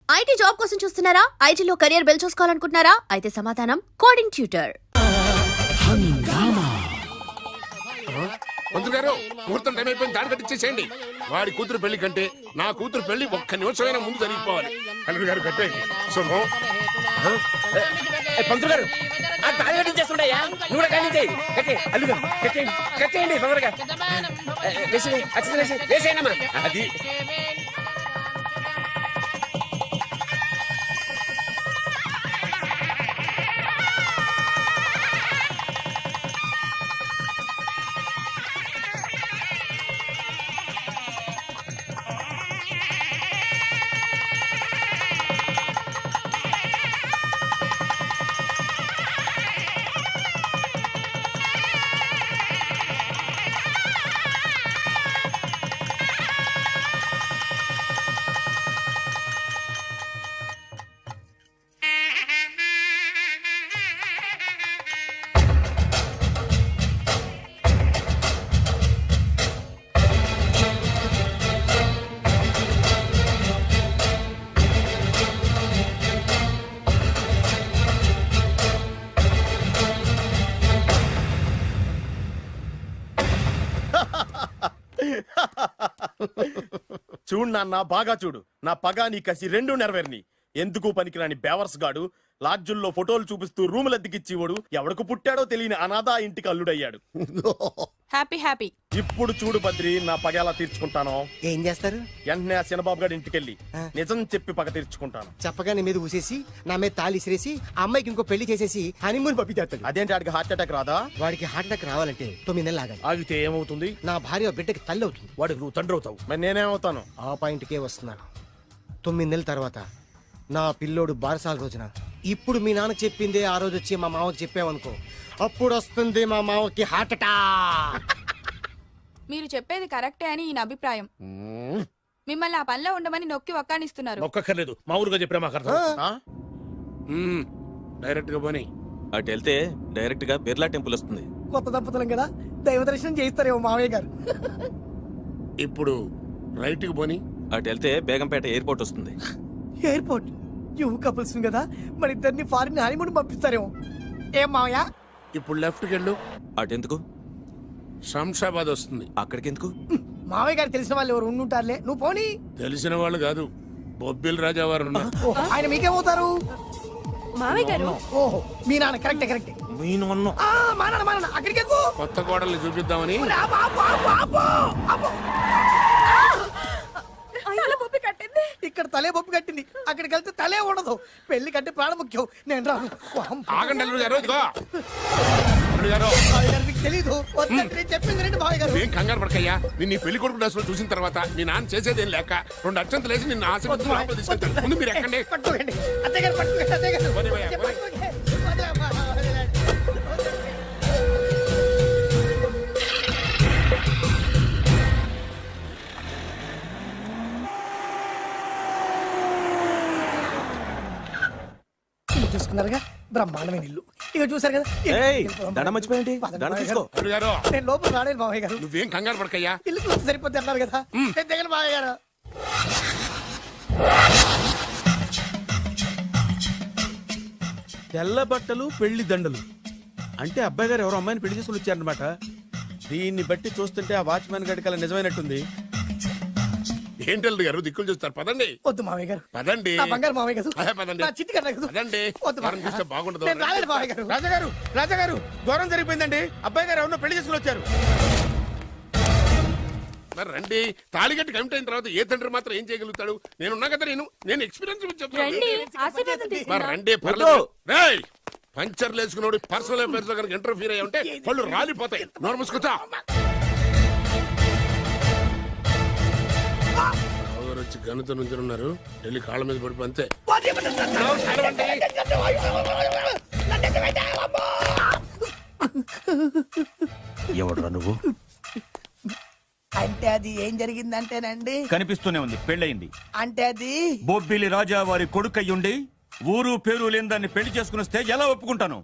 IT job కోసం చూస్తున్నారా? ఐటీలో కెరియర్ బిల్డ్ చూసుకోవాలనుకుంటున్నారా? అయితే సమాధానం కోడింగ్ ట్యూటర్. మంత్రి గారు, ముహూర్తం టైం అయిపోయింది, దాని కట్టించేసేయండి. వాడి కూతురు పెళ్లి కంటే నా కూతురు పెళ్లి ఒక్క నిమిషమైనా ముందు జరిగిపోవాలి. అల్లుడు గారు కట్టేయండి. శుభం. పంతులు గారు ఆ తాళి కట్టించేస్తుండయా, నువ్వు కూడా కట్టించేయి. అల్లుగా కట్టేయండి తొందరగా. వేసేయనమ్మా. అది చూడు నాన్న, బాగా చూడు. నా పగ నీ కసి రెండు నెరవేరిని. ఎందుకు పనికిరాని బేవర్స్ గాడు లాడ్జుల్లో ఫోటోలు చూపిస్తూ రూములు అద్దెకిచ్చివాడు ఎవడకు పుట్టాడో తెలియని అనాథ ఇంటికి అల్లుడయ్యాడు. Happy happy. ఇప్పుడు చూడు బద్రి, నా పగ ఎలా తీర్చుకుంటానో. ఏం చేస్తారు? వెంటనే ఆ చిన్నబాబు గారి ఇంటికెళ్ళి నిజం చెప్పి పగ తీర్చుకుంటాను. చెప్పగా నీ మీద ఊసేసి నా మీద తాళి ఇసిరేసి ఆ అమ్మాయికి ఇంకో పెళ్లి చేసేసి హనీమూన్ పంపించేస్తాడు. అదేంటి, ఆడికి హార్ట్ అటాక్ రాదా? వాడికి హార్ట్ అటాక్ రావాలంటే 9 నెలలు ఆగాలి. ఆగితే ఏమవుతుంది? నా భార్య బిడ్డకి తల్లి అవుతుంది. వాడికి నువ్వు తండ్రి అవుతావు. మరి నేనేమవుతాను? ఆ పాయింట్కే వస్తున్నాను. 9 నెలల తర్వాత నా పిల్లోడు బారసాల రోజున ఇప్పుడు మీ నాన్న చెప్పిందే ఆ రోజు వచ్చి మా మామకి చెప్పావనుకో, అప్పుడు వస్తుంది మా మామకి హార్ట్ అటాక్. మీరు చెప్పేది కరెక్టే అని ఈయన అభిప్రాయం. మిమ్మల్ని ఆ పనిలో ఉండమని నొక్కి ఒక్కానిస్తున్నారు. ఒక్కర్లేదు, మా ఊరుగా చెప్పినా మాకు అర్థం. డైరెక్ట్ గా పోనీ. అటు వెళ్తే డైరెక్ట్ గా బిర్లా టెంపుల్ వస్తుంది. కొత్త దంపతులం కదా, దైవ దర్శనం చేయిస్తారేమో మావయ్య గారు. ఇప్పుడు రైట్ కి పోనీ. అటు వెళ్తే బేగంపేట ఎయిర్పోర్ట్ వస్తుంది. ఎయిర్పోర్ట్ యూ కపుల్స్ కదా, మన ఇద్దరిని ఫారిన్ హనీమూన్ పంపిస్తారేమో. ఏం మావయ్య? ఇప్పుడు లెఫ్ట్ కి వెళ్ళు. అటు ఎందుకు? శంషాబాద్ వస్తుంది. అక్కడికి ఎందుకు? మావయ్య గారు తెలిసిన వాళ్ళు ఎవరు ఉండుంటారులే, నువ్వు పోనీ. తెలిసిన వాళ్ళు కాదు, బొబ్బిల్ రాజా వారు ఉన్నారు. ఆయన మీకేమవుతారు? మావయ్య గారు. ఓహో, మీ నాన్న. కరెక్టే కరెక్టే. మా నాన్న అక్కడికి ఎక్కువ. కొత్త కోడల్ని చూపిద్దామని. ఇక్కడ తలే బొప్పి కట్టింది, అక్కడికి వెళ్తే తలే ఉండదు. పెళ్లి కంటే ప్రాణం ముఖ్యం. నేను రాను. ఆగండి అల్లుడు గారు, ఇదిగో అల్లుడు గారు. మీకు తెలీదు, చెప్పింది రండి మావయ్య గారు. ఏం కంగారు పడకయ్యా, నిన్ను పెళ్లి కొడుకు డ్రెస్ చూసిన తర్వాత నీ నాన్న చేసేదేం లేక 2 అక్షంతలు లేచి నిన్ను ఆశీర్వదించి తీసుకెళ్తాను. ముందు మీరు ఎక్కండి. పట్టుకోండి అత్తయ్య గారు, పట్టుకోండి అత్తయ్య గారు. పోనీవయ్యా, పోనీ. చూసుకున్నారుగా, బ్రహ్మాండమైన ఇల్లు. ఇక చూసారు కదా. దండ మర్చిపోయింది, దండ తీసుకో. అల్లుడు గారు, నేను లోపల రాలేదు మావయ్య గారు. నువ్వేం కంగారు పడకయ్యా. ఇల్లు చూస్తే సరిపోద్ది అన్నారు కదా, నేను దిగను మావయ్య గారు. తెల్ల బట్టలు పెళ్లి దండలు అంటే అబ్బాయి గారు ఎవరో అమ్మాయిని పెళ్లి చేసుకుని వచ్చారనమాట. దీన్ని బట్టి చూస్తుంటే ఆ వాచ్మెన్ గడి కల నిజమైనట్టుంది. ఏంటి అల్లుడు గారు దిక్కులు చూస్తారు? పదండి. వద్దు మావయ్య గారు, పదండి. నా బంగారు మావయ్య గారు. అదే పదండి. నా చిట్టి కట్ట గారు. పదండి. వద్దు వారం చూస్తే బాగుండదు. నేను రాలేదు మావయ్య గారు. రాజాగారు, రాజాగారు, ఘోరం జరిగిపోయిందండి. అబ్బాయి గారు ఎవరో పెళ్లి చేసుకుని వచ్చారు. మరి రండి. తాళిగట్టి కమిట్ అయిన తర్వాత ఏ తండ్రి మాత్రం ఏం చేయగలుగుతాడు? నేనున్నా కదా, నేను ఎక్స్పీరియన్స్ చెప్తాను. మరి రండి, పర్లేదు. రేయ్, పంచర్లు వేసుకున్నాడు పర్సనల్ అఫైర్స్ లో కనుక ఇంటర్ఫీర్ అయ్యి ఉంటే పళ్ళు రాలిపోతాయి. నోరు మూసుకుంటా. వచ్చి గనుత నుంచి ఉన్నారు, వెళ్ళి కాళ్ళ మీద పడిపో అంతే. ఎవడురా నువ్వు? అంటే అది ఏం జరిగిందంటేనండి, కనిపిస్తూనే ఉంది, పెళ్ళయింది. అంటే అది బొబ్బిలి రాజా వారి కొడుకయ్యుండి ఊరు పేరు లేని దాన్ని పెళ్లి చేసుకుని వస్తే ఎలా ఒప్పుకుంటాను?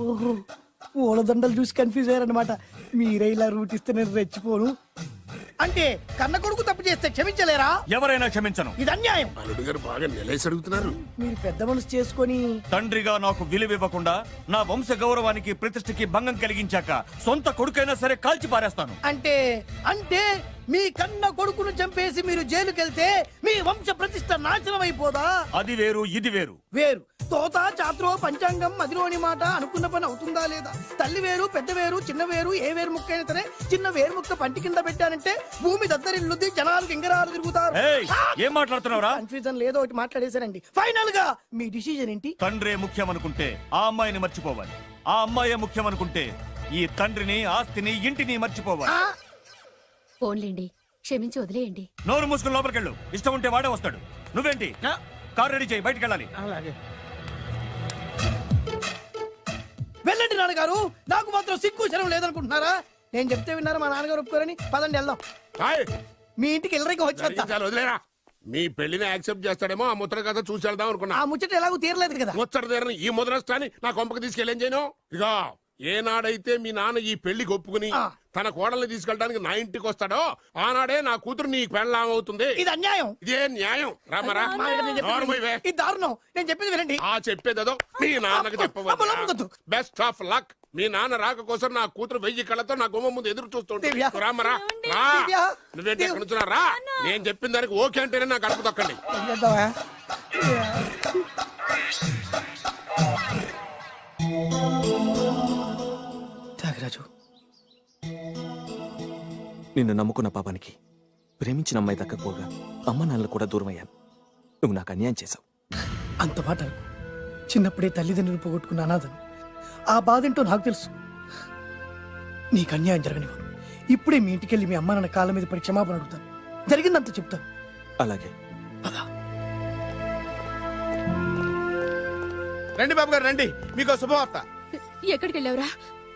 ఓహో, పూలదండలు చూసి కన్ఫ్యూజ్ అయ్యారనమాట. మీరే ఇలా రూట్ ఇస్తే నేను రెచ్చిపోను. అంటే కన్న కొడుకు తప్పు చేస్తే క్షమించలేరా? ఎవరైనా క్షమించను. ఇది అన్యాయం. అల్లుడు గారు బాగా నిలేసి అడుగుతున్నారు. మీరు పెద్ద మనసు చేసుకొని తండ్రిగా నాకు విలువివ్వకుండా నా వంశ గౌరవానికి ప్రతిష్టకి భంగం కలిగించాక సొంత కొడుకైనా సరే కాల్చి పారేస్తాను. అంటే అంటే మీ కన్న కొడుకును చంపేసి మీరు జైలుకెళ్తే మీ వంశ ప్రతిష్ట నాశనం అయిపోదా? అది వేరు ఇది వేరు. వేరు. తోత చాత్రో పంచాంగం మదిలోని మాట అనుకున్న పని అవుతుందా లేదా? తల్లి వేరు పెద్ద వేరు చిన్న వేరు ఏ వేరు ముక్క అయినా సరే చిన్న వేరు ముక్క పంటి కింద పెట్టానంటే భూమి దద్దరిల్లుద్ది, జనాలు గింగరాలు తిరుగుతారు. ఏయ్, ఏం మాట్లాడుతున్నావురా? కన్ఫ్యూజన్ లేదో ఒకటి మాట్లాడేశారండి. ఫైనల్ గా మీ డిసిజన్ ఏంటి? తండ్రే ముఖ్యం అనుకుంటే ఆ అమ్మాయిని మర్చిపోవాలి. ఆ అమ్మాయే ముఖ్యం అనుకుంటే ఈ తండ్రిని ఆస్తిని ఇంటిని మర్చిపోవాలి. ఫోన్లేండి, క్షమించి వదిలేయండి. నోరు మూసుకుని లోపలికెళ్ళు. ఇష్టం ఉంటే వాడే వస్తాడు. నువ్వేంటి? కారు రెడీ చేయి, బయటికి వెళ్ళాలి. వెళ్ళండి నాన్నగారు. నాకు మాత్రం సిగ్గు శరం లేదనుకుంటున్నారా? నేను చెప్తే విన్నారా మా నాన్నగారు ఒప్పుకోరని? పదండి వెళ్దాం. హాయ్, మీ ఇంటికి ఎల్లరికి వచ్చేస్తా. జరిగించాలి, వదిలేరా. మీ పెళ్లిని యాక్సెప్ట్ చేస్తాడేమో ఆ ముద్ర కథ చూసి వెళ్దాం అనుకున్నా. ఆ ముచ్చట ఎలాగో తీరలేదు కదా. ముచ్చట తీరని ఈ ముద్రష్టాన్ని నా కొంపకి తీసుకెళ్ళేం చేయను. ఇక ఏనాడైతే మీ నాన్న ఈ పెళ్లికి ఒప్పుకుని తన కోడల్ని తీసుకెళ్ళడానికి నా ఇంటికి వస్తాడో ఆనాడే నా కూతురు నీ పెళ్ళాం అవుతుంది. ఇది అన్యాయం. ఇదే న్యాయం. రామరా, మా దగ్గర నేను చెప్పేది నోరు మూయవే. ఇది దారుణం. నేను చెప్పేది వినండి. ఆ చెప్పేదేదో మీ నాన్నకి అబ్బో, లోపలికొద్దు. చెప్పవద్దు. Best of luck. మీ నాన్న రాక కోసం నా కూతురు 1000 కళ్ళతో నా గుమ్మ ముందు ఎదురు చూస్తుంటే దివ్య. రామరా రా. దివ్య. నువ్వేంటి ఎక్కడ నుంచున్నా? రా. నేను చెప్పిన దానికి ఓకే అంటేనే నా గడప తొక్కండి. ఏం చేద్దామా? త్యాగరాజు, నిన్ను నమ్ముకున్న పాపానికి ప్రేమించిన అమ్మాయి దక్కకపోగా అమ్మ నాన్నలు కూడా దూరం అయ్యాను. నువ్వు నాకు అన్యాయం చేశావు. అంత మాట అనకు. చిన్నప్పుడే తల్లిదండ్రులు పోగొట్టుకున్న అనాథను. ఆ బాధేంటో నాకు తెలుసు. నీకు అన్యాయం జరగనివ్వను. ఇప్పుడే మీ ఇంటికి వెళ్ళి మీ అమ్మ నాన్న కాళ్ళ మీద పడి క్షమాపణ అడుగుతాను. జరిగిందంత చెప్తాను. అలాగే. రండి బాబు గారు రండి, మీకు శుభవార్త. ఎక్కడికి వెళ్ళావురా?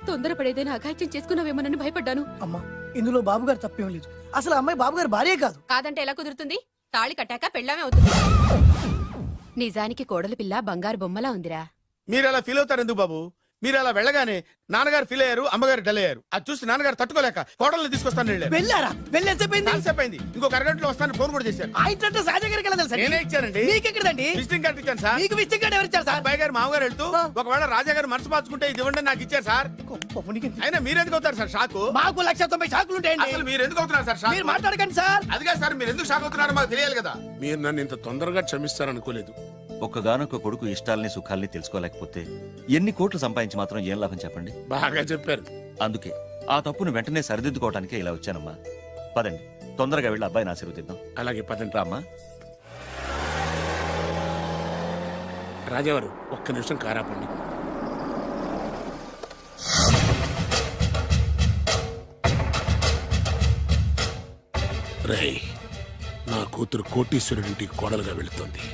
తొందరపడేదైనా అఘాయిత్యం చేసుకున్నావేమోనని భయపడ్డాను. అమ్మా, ఇందులో బాబుగారు తప్పేం లేదు. అసలు ఆ అమ్మాయి బాబుగారు భార్యే కాదు. కాదంటే ఎలా కుదురుతుంది? తాళి కట్టాక పెళ్ళామే అవుతుంది. నిజానికి కోడలి పిల్ల బంగారు బొమ్మలా ఉందిరా. మీరు అలా ఫీల్ అవుతారు ఎందుకు బాబు? మీరు అలా వెళ్ళగానే నాన్నగారు ఫీల్ అయ్యారు, అమ్మగారు డల్ అయ్యారు. అది చూసి నాన్నగారు తట్టుకోలేక కోడల్ని తీసుకొస్తాను వెళ్ళారు. వెళ్ళారా? వెళ్ళేసేపోయింది. కాసేపోయింది. ఇంకొక అరగంటలో వస్తాను ఫోన్ కూడా చేశారు. ఆ ఇంట్లో సహజ గారికి ఎలా తెలుసా? నేనే ఇచ్చానండి. మీకెక్కడదండి? విజిటింగ్ కార్డు ఇచ్చాను సార్. మీకు విజిటింగ్ కార్డు ఎవరు ఇచ్చారు సార్? అబ్బాయి గారు మామగారు వెళ్తూ ఒకవేళ రాజా గారు మనసు మార్చుకుంటే ఇది ఇవ్వండి నాకు ఇచ్చారు సార్. అయినా మీరు ఎందుకు అవుతారు సార్ షాక్? మాకు 190 షాకులు ఉంటాయండి. అసలు మీరు ఎందుకు అవుతున్నారు సార్ షాక్? మీరు మాట్లాడకండి సార్. అదిగా సార్, మీరు ఎందుకు షాక్ అవుతున్నారో మాకు తెలియాలి కదా. మీరు నన్ను ఇంత తొందరగా క్షమిస్తారనుకోలేదు. ఒక్కగానొక్క కొడుకు ఇష్టాలని సుఖాల్ని తెలుసుకోలేకపోతే ఎన్ని కోట్లు సంపాదించి మాత్రం ఏం లాభం చెప్పండి. బాగా చెప్పారు. అందుకే ఆ తప్పును వెంటనే సరిదిద్దుకోవటానికే ఇలా వచ్చానమ్మా. పదండి, తొందరగా వెళ్ళి అబ్బాయిని ఆశీర్వదిద్దాం. అలాగే పదండి. రామ్మా. రాజావారు ఒక్క నిమిషం కారాపండి. రేయ్, నా కూతురు కోటీశ్వరుడింటికి కోడలుగా వెళుతుంది.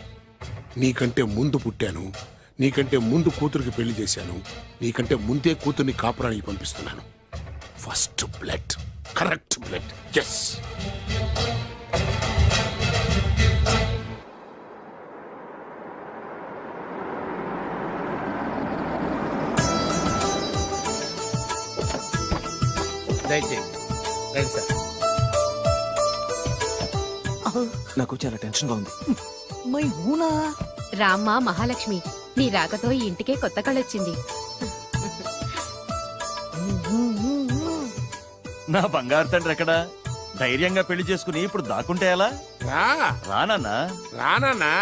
నీకంటే ముందు పుట్టాను, నీకంటే ముందు కూతురికి పెళ్లి చేశాను, నీకంటే ముందే కూతుర్ని కాపురానికి పంపిస్తున్నాను. First blood, correct blood. Yes. దయచేయండి రండి సార్. నాకు చాలా టెన్షన్గా ఉంది. మై హూనా. రామ్మ మహాలక్ష్మి, నీ రాకతో ఈ ఇంటికే కొత్త కళొచ్చింది. నా బంగారు తండ్రి ఎక్కడా? ధైర్యంగా పెళ్లి చేసుకుని ఇప్పుడు దాక్కుంటే ఎలా? రా రానన్నా. రానా.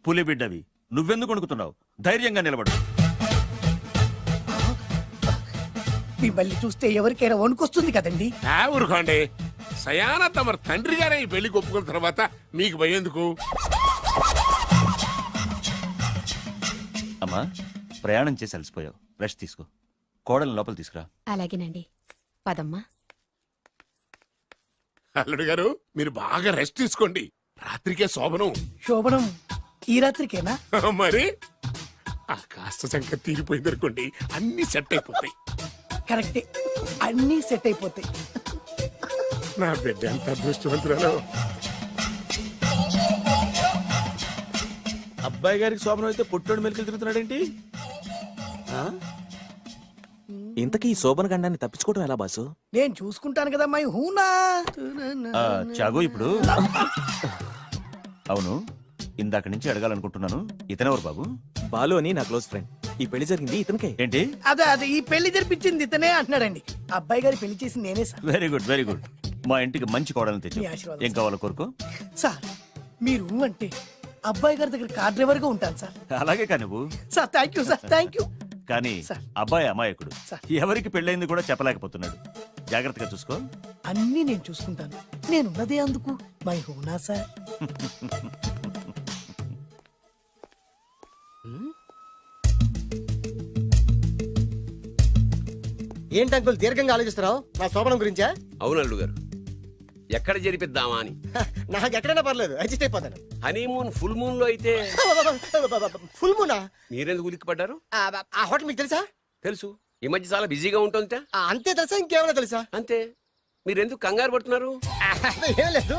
పులి బిడ్డవి, నువ్వెందుకు వణుకుతున్నావు? ధైర్యంగా నిలబడు. మిమ్మల్ని చూస్తే ఎవరికైనా వణుకొస్తుంది కదండి. ఊరుకోండి. సయాన తమ తండ్రి గారే ఈ పెళ్లికి ఒప్పుకున్న తర్వాత మీకు భయందుకు? అమ్మా, ప్రయాణం చేసి అలసిపోయావు, రెస్ట్ తీసుకో. కోడల్ని లోపల తీసుకురా. అలాగేనండి. పదమ్మా. అల్లుడు గారు మీరు బాగా రెస్ట్ తీసుకోండి, రాత్రికే శోభనం. శోభనం ఈ రాత్రికేనా? మరి ఆ కాస్త సంఖ్య తీరిపోయింది అనుకోండి, అన్ని సెట్ అయిపోతాయి. కరెక్టే, అన్నీ సెట్ అయిపోతాయి. నా బిడ్డ ఎంత అదృష్టవంతురాలో. అబ్బాయి గారికి శోభనం అయితే పుట్టోడు మెలికలు తిరుగుతున్నాడేంటి? ఇంతకీ ఈ శోభన గండాన్ని తప్పించుకోవడం ఎలా బాసు? నేను చూసుకుంటాను కదా మై హూనా. చాగు ఇప్పుడు అవును, ఇందాక నుంచి అడగాలనుకుంటున్నాను, ఇతనెవరు బాబు? బాలు అని నా క్లోజ్ ఫ్రెండ్. ఈ పెళ్లి జరిగింది ఇతనికే. ఏంటి? అదే ఈ పెళ్లి జరిపించింది ఇతనే అంటున్నాడండి. అబ్బాయి గారి పెళ్లి చేసింది నేనే sir. Very good very good. మా ఇంటికి మంచి కోడలను తెచ్చు. మీ ఆశీర్వాదం ఏం కావాలో కోరుకో. సార్ మీరు అంటే అబ్బాయి గారి దగ్గర కార్ డ్రైవర్ గా ఉంటాను సార్. అలాగే కానీ నువ్వు. Sir thank you sir, thank you. కానీ సార్. అబ్బాయి అమాయకుడు, సార్. ఎవరికి పెళ్ళైంది కూడా చెప్పలేకపోతున్నాడు. జాగ్రత్తగా చూసుకో. అన్నీ నేను చూసుకుంటాను, నేనున్నదే అందుకు మై హూనా సార్. ఏంటి అంకుల్ దీర్ఘంగా ఆలోచిస్తున్నావు నా శోభనం గురించా? అవును అల్లుడు గారు, ఎక్కడ జరిపిద్దామా అని. నాకు ఎక్కడైనా పర్లేదు, అడ్జస్ట్ అయిపోతాను. హనీమూన్ ఫుల్ మూన్ లో అయితే ఫుల్ మూనా? మీరెందుకు ఉలిక్కిపడ్డారు? ఆ హోటల్ మీకు తెలుసా? తెలుసు, ఈ మధ్య చాలా బిజీగా ఉంటుంది. అంతే తెలుసా, ఇంకేమైనా తెలుసా? అంతే. మీరెందుకు కంగారు పడుతున్నారు? ఏం లేదు,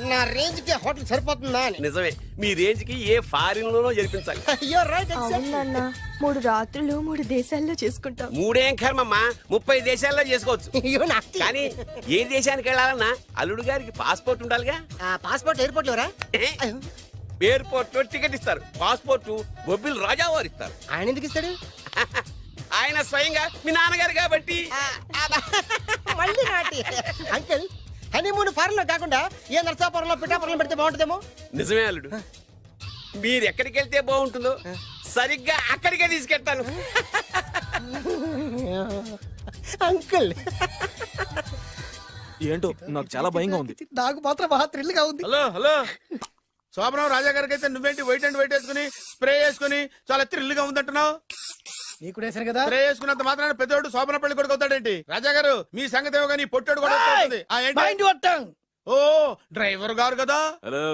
నా రేంజ్ కి హోటల్ సరిపోతుందా అని. నిజమే, మీ రేంజ్ కి ఏ ఫారిన్ లోనో జరిపించాలి. You're right, exactly. అవునన్నా 3 రాత్రులు 3 దేశాల్లో చేసుకుంటాం. 3 ఏం కర్మమ్మా, 30 దేశాల్లో చేసుకోవచ్చు. You're nasty. కానీ ఏ దేశానికి వెళ్ళాలన్నా అల్లుడు గారికి పాస్పోర్ట్ ఉండాలిగా. పాస్పోర్ట్ ఎయిర్పోర్ట్ లో రా. ఎయిర్పోర్ట్ లో టికెట్ ఇస్తారు, పాస్పోర్ట్ బొబ్బిల్ రాజా వారు ఇస్తారు. ఆయన ఎందుకు ఇస్తాడు? ఆయన స్వయంగా మీ నాన్నగారు కాబట్టి. మళ్ళీ నాటి అంకుల్, హనీమూన్ ఫారెన్ లో కాకుండా ఏ నర్సాపురంలో పిఠాపురంలో పెడితే బాగుంటుందేమో. నిజమే అల్లుడు, మీరు ఎక్కడికి వెళ్తే బాగుంటుందో సరిగ్గా అక్కడికే తీసుకెళ్తాను. అంకుల్ ఏంటో నాకు చాలా భయంగా ఉంది. నాకు మాత్రం బాగా థ్రిల్ గా ఉంది. హలో హలో, శోభనం రాజా గారికి అయితే నువ్వేంటి వైట్ అండ్ వైట్ వేసుకుని స్ప్రే వేసుకుని చాలా థ్రిల్గా ఉందంటున్నావు? నీకు వేసాను కదా. స్ప్రే వేసుకున్నంత మాత్రాన పెద్దోడు శోభన పెళ్లి కొడుకు అవుతాడేంటి? రాజా గారు మీ సంగతి ఏమో కానీ పొట్టోడు కూడా అవుతుంది. Mind your tongue. ఓ డ్రైవర్ గారు కదా. హలో,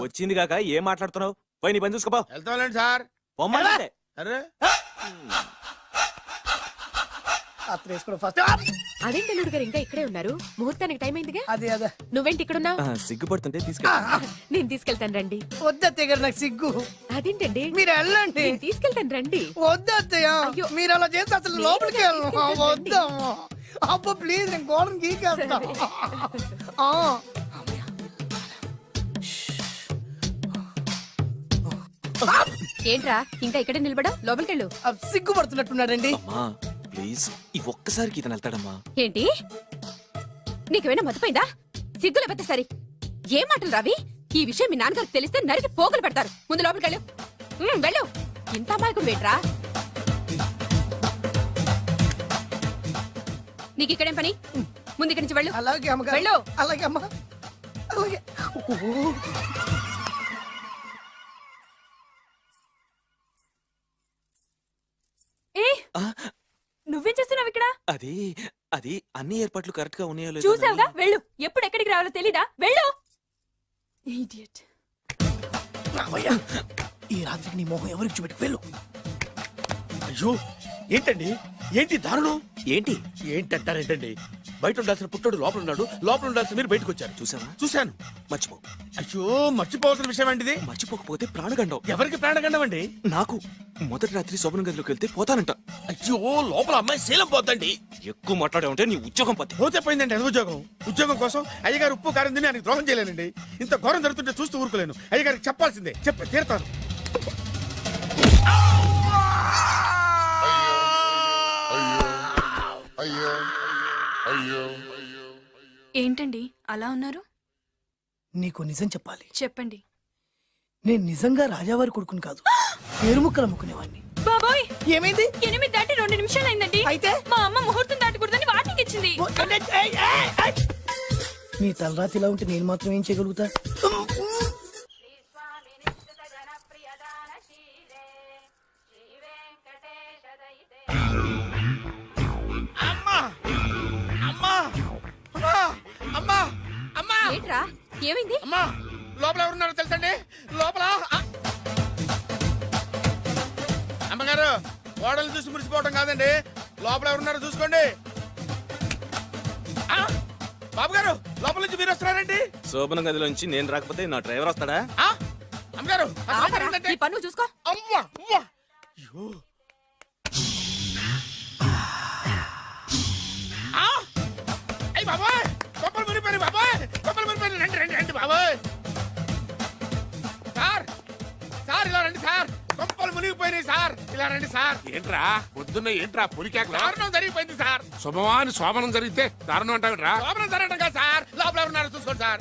వచ్చింది కాక ఏం మాట్లాడుతున్నావు? పోయి నీ పని చూసుకోపో. వెళ్తాంలేండి సార్. పొమ్మంటే అరే అత్త వేసుకోవడం ఫస్ట్. అదేంటి అల్లుడు గారు ఇంకా ఇక్కడే ఉన్నారు? ముహూర్తానికి టైం అయిందిగా. అదే నువ్వేంటి ఇక్కడున్నావు? సిగ్గుపడుతుంటే తీసుకెళ్ళి. నేను తీసుకెళ్తాను రండి. వద్దత్తయ్య గారు, నాకు సిగ్గు. అదేంటండి, మీరు వెళ్ళండి. నేను తీసుకెళ్తాను రండి. వద్దత్తయ్య, అయ్యో. మీరు అలా చేస్తే అసలు లోపలికి వెళ్ళను. వద్దమ్మా, అబ్బా ప్లీజ్, నేను గోడను గీకేస్తా. ఏంట్రా ఇంకా ఇక్కడే నిలబడా? లోపలికెళ్ళు. సిగ్గుపడుతున్నట్టున్నాడండి. అమ్మా ప్లీజ్, ఈ ఒక్కసారికి ఇతను వెళ్తాడమ్మా. ఏంటి, నీకేమైనా మతిపోయిందా? సిగ్గు లేకపోతే సరి. ఏం మాటలు రావి? ఈ విషయం మీ నాన్నగారికి తెలిస్తే నరికి పోగులు పెడతారు. ముందు లోపలికెళ్ళు. వెళ్ళు. ఇంత అమాయకుడు వేట్రా? నీకు ఇక్కడేం పని? ముందు ఇక్కడి నుంచి వెళ్ళు. అలాగే అమ్మగారు. వెళ్ళు. అలాగే అమ్మా, అలాగే. నువ్వేం చేస్తున్నావు ఇక్కడ? అది అది అన్ని ఏర్పాట్లు కరెక్ట్ గా ఉన్నాయో లేదో చూసావుగా, వెళ్ళు. ఎప్పుడు ఎక్కడికి రావాలో తెలీదా? వెళ్ళు. Idiot. రామయ్య, ఈ రాత్రికి నీ మొహం ఎవరికి చూపెట్టి వెళ్ళు. అయ్యో ఏంటండి, ఏంటి దారుణం? ఏంటి ఏంటంటారేంటండి? బయట ఉండాల్సిన పుట్టోడు లోపల ఉన్నాడు, లోపల ఉండాల్సిన మీరు బయటకు వచ్చారు. చూసావా? చూశాను. మర్చిపో. అయ్యో మర్చిపోవాల్సిన విషయం అండి. మర్చిపోకపోతే ప్రాణగండం. ఎవరికి ప్రాణగండం అండి? నాకు మొదటి రాత్రి శోభన గదిలోకి వెళ్తే పోతానంట. అయ్యో లోపల అమ్మాయి శీలం పోతండి. ఎక్కువ మాట్లాడే ఉంటే నీ ఉద్యోగం పోతే. పోతే పోయిందండి అది ఉద్యోగం. ఉద్యోగం కోసం అయ్యగారు ఉప్పు కారం తిని ఆయనకు ద్రోహం చేయలేనండి. ఇంత ఘోరం జరుగుతుంటే చూస్తూ ఊరుకోలేను. అయ్యగారికి చెప్పాల్సిందే, చెప్పి తీరుతాను. ఏంటండి అలా ఉన్నారు? నీకు నిజం చెప్పాలి. చెప్పండి. నేను నిజంగా రాజావారి కొడుకుని కాదు, పేరుముక్కలు అమ్ముకునేవాడిని. బాబోయ్, ఏమైంది? 8 దాటి 2 నిమిషాలు అయిందండి. అయితే మా అమ్మ ముహూర్తం దాటకూడదని వాటికి ఇచ్చింది. నీ తలరాతి ఇలా ఉంటే నేను మాత్రం ఏం చేయగలుగుతా? అమ్మా అమ్మా అమ్మా అమ్మా ఏమైంది? అమ్మా లోపల ఎవరున్నారో తెలుసండి లోపల అమ్మగారు గోడలు చూసి మురిసిపోవడం కాదండి లోపల ఎవరున్నారో చూసుకోండి బాబు గారు లోపల నుంచి మీరు వస్తున్నారండి శోభన గదిలోంచి నేను రాకపోతే నా డ్రైవర్ వస్తాడా? అమ్మగారు ఆపరా, నీ పన్ను చూసుకో. అమ్మా అమ్మా అయ్యో అయ్యి బాబాయ్ కొప్పలు మునిపోయి బాబాయ్ కొప్పలు మునిపోయి రండి రండి రండి బాబాయ్ సార్ సార్ ఇలా రండి సార్ కొప్పలు మునిగిపోయినాయి సార్ ఇలా రండి సార్ ఏంట్రా పొద్దున్న ఏంట్రా పులికేకలా? దారుణం జరిగిపోయింది సార్ శుభమాని శోభనం జరిగితే దారుణం అంటావిట్రా? లోపల జరగడం కాదు సార్ లోపల ఎవరున్నారో చూసుకోండి సార్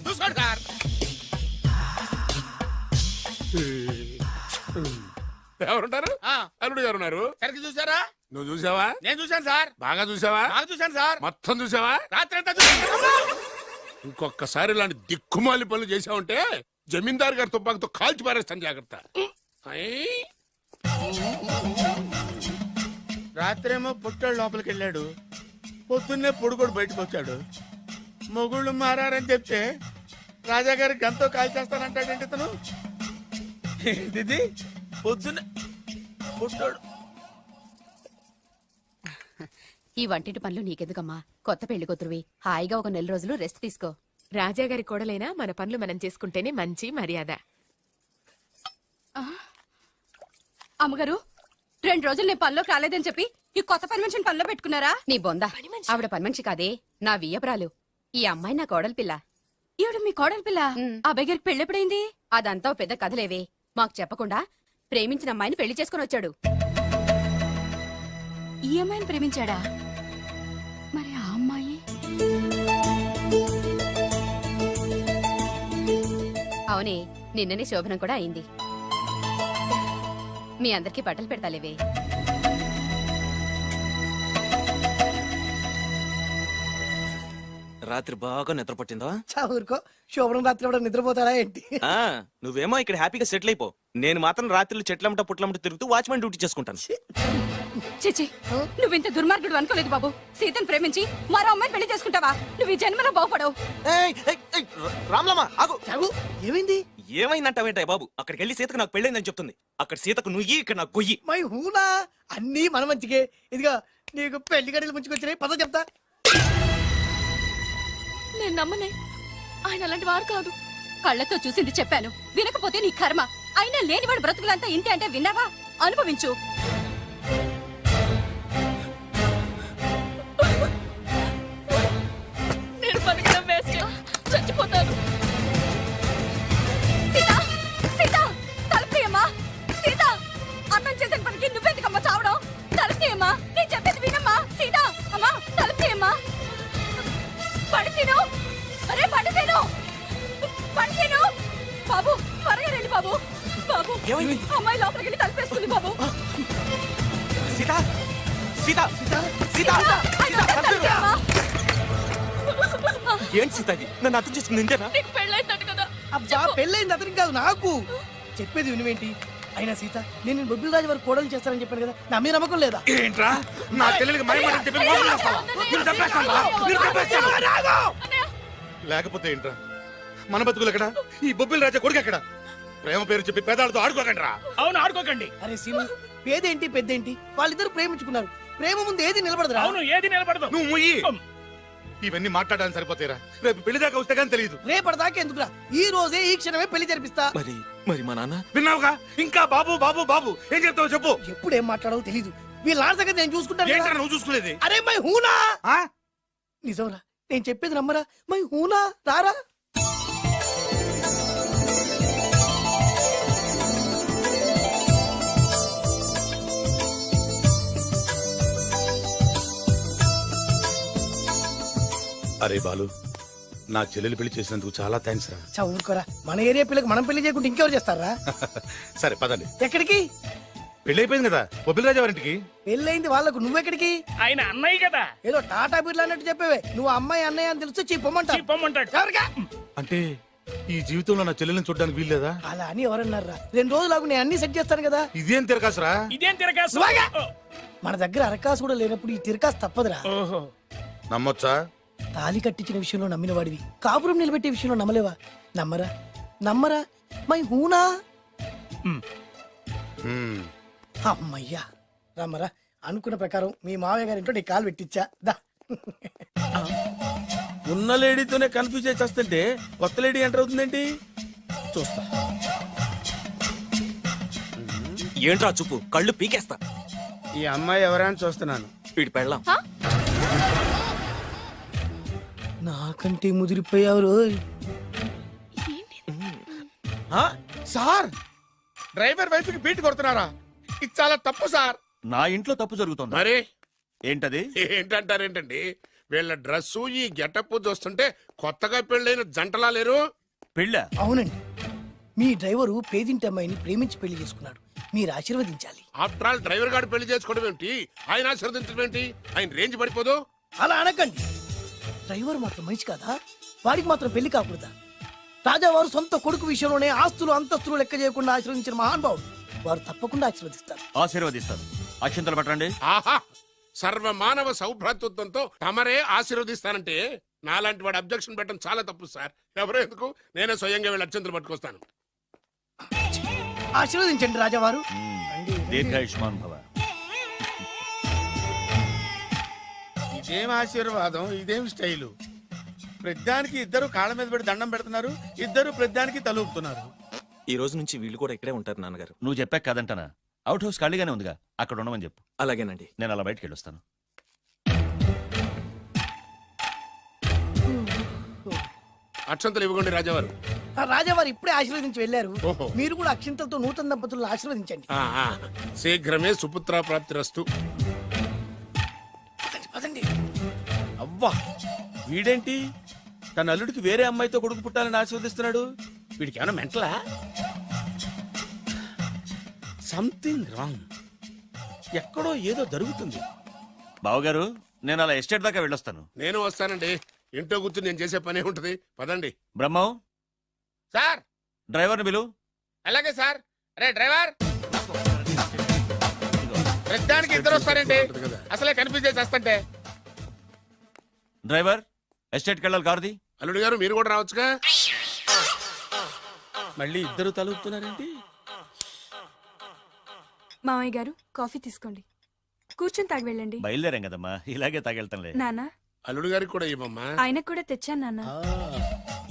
చూసుకోండి సార్ ఎవరుంటారు? అల్లుడు గారు ఉన్నారు. సరిగ్గా చూసారా నువ్వు చూసావా? నేను చూశాను సార్ బాగా చూసావా? బాగా చూశాను సార్ మొత్తం చూసావా? రాత్రి అంతా చూశాను ఇంకొకసారి ఇలాంటి దిక్కుమాలి పనులు చేసావంటే జమీందారు గారి తుపాకుతో కాల్చి పారేస్తాను, జాగ్రత్త. ఐ! రాత్రేమో పుట్టాడు లోపలికి వెళ్ళాడు పొద్దున్నే పొడుగోడు బయటకు వచ్చాడు మొగుళ్ళు మారని చెప్తే రాజాగారి గంతో కాల్చేస్తానంటాడేంటి ఇతను ఏంటిది పొద్దున్నే పుట్టాడు ఈ వంటింటి పనులు నీకెందుకమ్మా? కొత్త పెళ్లి కూతురువి, హాయిగా ఒక 4 రోజులు రెస్ట్ తీసుకో. రాజాగారి కోడలైనా మన పనులు మనం చేసుకుంటేనే మంచి మర్యాద. అమ్మగారు 2 రోజులు నేను పనిలోకి రాలేదని చెప్పి ఈ కొత్త పని మనిషిని పనిలో పెట్టుకున్నారా? నీ బొంద, ఆవిడ పని మనిషి కాదే, నా వియ్యపురాలు. ఈ అమ్మాయి నా కోడలి పిల్ల. ఈవిడ మీ కోడలి పిల్ల? అబ్బాయి గారికి పెళ్ళెప్పుడైంది? అదంతా ఓ పెద్ద కథలేవే, మాకు చెప్పకుండా ప్రేమించిన అమ్మాయిని పెళ్లి చేసుకుని వచ్చాడు. ఈ అమ్మాయిని ప్రేమించాడా? మరి ఆ అమ్మాయి? అవునే, నిన్ననే శోభనం కూడా అయింది. మీ అందరికి బట్టలు పెడతాలేవే. రాత్రి బాగా నిద్ర పట్టిందా? ఊరుకో, శోభనం రాత్రి కూడా నిద్రపోతాడా ఏంటి? ఆ, నువ్వేమో ఇక్కడ హ్యాపీగా సెటిల్ అయిపో. నేను మాత్రం రాత్రులు చెట్లమ్మట పుట్లమ్మట తిరుగుతూ వాచ్మెన్ డ్యూటీ చేసుకుంటాను. చిచి, నువ్వింత దుర్మార్గుడు అనుకోలేదు బాబు. సీతను ప్రేమించి మరో అమ్మాయిని పెళ్లి చేసుకుంటావా? నువ్వు ఈ జన్మలో బాగుపడవు. రామ్లమ్మ ఆగు. చాగు, ఏమైంది? ఏమైందంటావేంటాయి బాబు? అక్కడికి వెళ్ళి సీతకు నాకు పెళ్ళైందని చెప్తుంది. అక్కడ సీతకు నుయ్యి, ఇక్కడ నాకు గొయ్యి. మై హూనా, అన్నీ మన మంచికే. ఇదిగా నీకు పెళ్లి గడియలు ముంచుకొచ్చినాయి, పద చెప్తా. నేను నమ్మనే, ఆయన అలాంటి వారు కాదు. కళ్ళతో చూసింది చెప్పాను, వినకపోతే నీ కర్మ. అయినా లేనివాడు బ్రతుకులంతా ఇంతే అంటే విన్నావా? అనుభవించు. నేను బతకడం వేస్ట్, చచ్చిపోతాను. సీత, సీత, తలుపు తీయమ్మా. సీత, అన్నం చేసిన పనికి నువ్వెందుకమ్మా చావడం? తలుపు తీయమ్మా, నేను చెప్పేది వినమ్మా. సీత, అమ్మా తలుపు తీయమ్మా. పడితేను, అరే పడితేను, పడితేను. బాబు త్వరగా రండి బాబు. బాబు, అమ్మాయి లోపలికి వెళ్ళి తలుపేస్తుంది బాబు. సీత, సీత, సీత, ఏంటి సీత ఇది? నన్ను అర్థం చేసుకుంది ఇంతేనా? నీకు పెళ్ళైందట కదా? అబ్బా, పెళ్ళైంది అతనికి కాదు, నాకు. చెప్పేది వినువేంటి? అయినా సీత, నేను బొబ్బిల్ రాజు వారు కోడలు చేస్తానని చెప్పాను కదా, నా మీద నమ్మకం లేదా? ఏంట్రా నా చెల్లెలికి మైమాట చెప్పి మోసం చేస్తావా? నిన్ను చంపేస్తావా? నిన్ను చంపేస్తావా? లేకపోతే ఏంట్రా మన బతుకులు ఎక్కడ? ఈ బొబ్బిల్ రాజా కొడుకు ఎక్కడ? ప్రేమ పేరు చెప్పి పేదాలతో ఆడుకోకండి రా. అవును, ఆడుకోకండి. అరే సీను, పేదేంటి పెద్దేంటి, వాళ్ళిద్దరు ప్రేమించుకున్నారు. ప్రేమ ముందు ఏది నిలబడదురా? అవును, ఏది నిలబడదు. నువ్వు ముయ్యి. ఇవన్నీ మాట్లాడడానికి సరిపోతారా? రేపు పెళ్లి దాకా వస్తే కానీ తెలియదు. రేపటిదాకా ఎందుకురా, ఈ రోజే ఈ క్షణమే పెళ్లి జరిపిస్తా. మరి మరి మా నాన్న? విన్నావుగా, ఇంకా బాబు బాబు బాబు ఏం చెప్తావు చెప్పు. ఎప్పుడు ఏం మాట్లాడాలో తెలీదు. వీళ్ళ నాన్న సంగతి నేను చూసుకుంటాను కదా. ఏంట్రా నువ్వు చూసుకునేది? అరే మై హూనా. ఆ? నిజంరా, నేను చెప్పేది నమ్మరా? మై హూనా, రారా. అరే బాలు, నా చెల్లెలు పెళ్లి చేసినందుకు చాలా థ్యాంక్స్ రా. చదువుకోరా, మన ఏరియా పిల్లకి మనం పెళ్లి చేయకుండా ఇంకెవరు చేస్తారా? సరే పదండి. ఎక్కడికి? పెళ్లి అయిపోయింది కదా బొబ్బిల్ రాజా వారింటికి. పెళ్ళైంది వాళ్ళకు, నువ్వెక్కడికి? ఆయన అన్నయ్య కదా. ఏదో టాటా బిర్లా అన్నట్టు చెప్పేవే. నువ్వు అమ్మాయి అన్నయ్య అని తెలిస్తే చెప్పమంటా. చెప్పమంటాడు. ఎవరికా? అంటే ఈ జీవితంలో నా చెల్లెల్ని చూడడానికి వీల్లేదా? అలా అని ఎవరన్నారా? 2 రోజులు నేను అన్ని సెట్ చేస్తాను కదా. ఇదేం తిరకాసురా? ఇదేం తిరగాసు? నువ్వాగా. మన దగ్గర అరకాసు కూడా లేనప్పుడు ఈ తిరకాసు తప్పదురా. ఓహో, నమ్మొచ్చా? తాలి కట్టించిన విషయంలో నమ్మిన వాడివి కాపురం నిలబెట్టే విషయంలో నమ్మలేవా? నమ్మరా నమ్మరా మై హూనా? అమ్మయ్యా రమ్మరా. అనుకున్న ప్రకారం మీ మావయ్య గారి ఇంట్లో నీ కాలు పెట్టించా దా. ఉన్న లేడీతోనే కన్ఫ్యూజ్ అయి వస్తుంటే కొత్త లేడీ ఎంటర్ అవుతుందేంటి? చూస్తా. ఏంట్రా చూపు, కళ్ళు పీకేస్తా. ఈ అమ్మాయి ఎవరైనా చూస్తున్నాను. వీడి పెళ్ళాం. నాకంటే ముదిరిపోయావు రోయ్. సార్ డ్రైవర్ వైఫ్ కి బీట్ కొడుతున్నారా? ఇది చాలా తప్పు సార్. నా ఇంట్లో తప్పు జరుగుతోంది. మరి ఏంటది? ఏంటంటారేంటండి, వీళ్ళ డ్రెస్సు ఈ గెటప్ చూస్తుంటే కొత్తగా పెళ్ళైన జంటలా లేరు. పెళ్ళా? అవునండి, మీ డ్రైవరు పేదింటి అమ్మాయిని ప్రేమించి పెళ్లి చేసుకున్నాడు. మీరు ఆశీర్వదించాలి. ఆఫ్టర్ ఆల్ డ్రైవర్ గారు పెళ్లి చేసుకోవడం ఏంటి, ఆయన ఆశీర్వదించడం ఏంటి? ఆయన రేంజ్ పడిపోదు. అలా అనకండి. డ్రైవర్ మాత్రం మనిషి కాదా? వాడికి మాత్రం పెళ్లి కాకూడదా? రాజావారు సొంత కొడుకు విషయంలోనే ఆస్తులు అంతస్తులు లెక్క చేయకుండా ఆశీర్వదించిన మహానుభావుడు. వారు తప్పకుండా ఆశీర్వదిస్తారు. ఆశీర్వదిస్తాను. అక్షంతలు పట్టండి. ఆహా, సర్వమానవ సౌభ్రాతృత్వంతో తమరే ఆశీర్వదిస్తానంటే నాలాంటి వాడు అబ్జెక్షన్ పెట్టడం చాలా తప్పు సార్. ఎవరో ఎందుకు, నేనే స్వయంగా వీళ్ళ అత్యంతలు పట్టుకొస్తాను. ఆశీర్వదించండి రాజావారు. దీర్ఘాయుష్మాన్ భవ. ఇదేం ఆశీర్వాదం, ఇదేం స్టైలు? ప్రతిదానికి ఇద్దరు కాళ్ళ మీద పెట్టి దండం పెడుతున్నారు, ఇద్దరు ప్రతిదానికి తలూపుతున్నారు. ఈ రోజు నుంచి వీళ్ళు కూడా ఇక్కడే ఉంటారు నాన్నగారు. నువ్వు చెప్పాక కాదంటానా? అవుట్ హౌస్ ఖాళీగానే ఉందిగా, అక్కడ ఉండమని చెప్పు. అలాగేనండి. నేను అలా బయటికి వెళ్ళొస్తాను. అక్షంతలు ఇవ్వకండి రాజావారు. ఆ రాజావారు ఇప్పుడే ఆశీర్వదించి వెళ్ళారు. ఓహో. మీరు కూడా అక్షింతలతో నూతన దంపతులను ఆశీర్వదించండి. శీఘ్రమే సుపుత్ర ప్రాప్తిరస్తు. పదండి. అవ్వా, వీడేంటి తన అల్లుడికి వేరే అమ్మాయితో కొడుకు పుట్టాలని ఆశీర్వదిస్తున్నాడు? వీడికి ఏమైనా మెంటలా? Something wrong. ఎక్కడో ఏదో జరుగుతుంది. బావగారు, నేను అలా ఎస్టేట్ దాకా వెళ్ళొస్తాను. నేను వస్తానండి. ఇంట్లో కూర్చుని నేను చేసే పనే ఉంటది. పదండి. బ్రహ్మం, సార్ డ్రైవర్ని పిలు. అలాగే సార్. అరే డ్రైవర్, ప్రతిదానికి ఇద్దరు వస్తారండి. అసలే కన్ఫ్యూజ్ చేసి వస్తుంటే. డ్రైవర్, ఎస్టేట్కి వెళ్ళాలి, కారుది. అల్లుడు గారు మీరు కూడా రావచ్చుగా. మళ్ళీ ఇద్దరు తలుపుతున్నారేంటి? మామయ్య గారు కాఫీ తీసుకోండి. కూర్చొని తాగి వెళ్ళండి. బయలుదేరాం కదమ్మా, ఇలాగే తాగెళ్తాంలే. నాన్న, అల్లుడు గారికి కూడా ఇవ్వమ్మా. ఆయనకు కూడా తెచ్చాను నాన్న.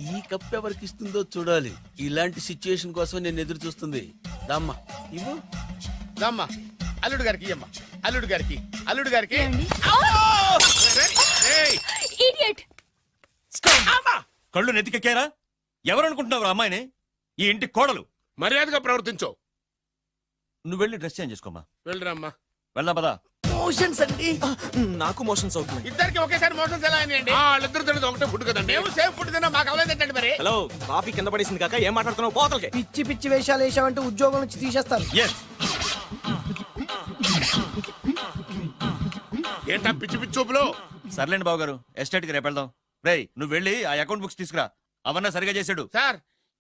ఈ కప్ ఎవరికి ఇస్తుందో చూడాలి. ఇలాంటి సిచ్యుయేషన్ కోసం నేను ఎదురు చూస్తుంది. దమ్మా ఇవ్వు, దమ్మా. అల్లుడు గారికి ఇయ్యమ్మా. అల్లుడు గారికి, అల్లుడు గారికి. ఇడియట్. కళ్ళు నెత్తికెక్కారా? ఎవరు అనుకుంటున్నావు అమ్మాయిని? ఈ ఇంటి కోడలు. మర్యాదగా ప్రవర్తించో. నువ్వు వెళ్ళి డ్రెస్ చేంజ్ చేసుకోమ్మా. వెళ్ళరమ్మా. వెళ్దాం పదా. మోషన్స్ అండి. నాకు మోషన్స్ అవుతున్నాయి. ఇద్దరికి ఒకేసారి మోషన్స్ ఎలా అయినాయండి? వాళ్ళిద్దరు తినదు ఒకటే ఫుడ్ కదండి. మేము సేఫ్ ఫుడ్ తిన్నా, మాకు అవ్వలేదండి మరి. హలో, కాఫీ కింద పడేసింది కాక ఏం మాట్లాడుతున్నావు? పోతలకి. పిచ్చి పిచ్చి వేషాలు వేసామంటే ఉద్యోగం నుంచి తీసేస్తారు. ఎస్. ఏంటా పిచ్చి పిచ్చి చూపులు? సర్లేండి బావగారు, ఎస్టేట్కి రేపు వెళ్దాం. రేయ్, నువ్వు వెళ్ళి ఆ అకౌంట్ బుక్స్ తీసుకురా. అవన్నా సరిగా చేసాడు. సార్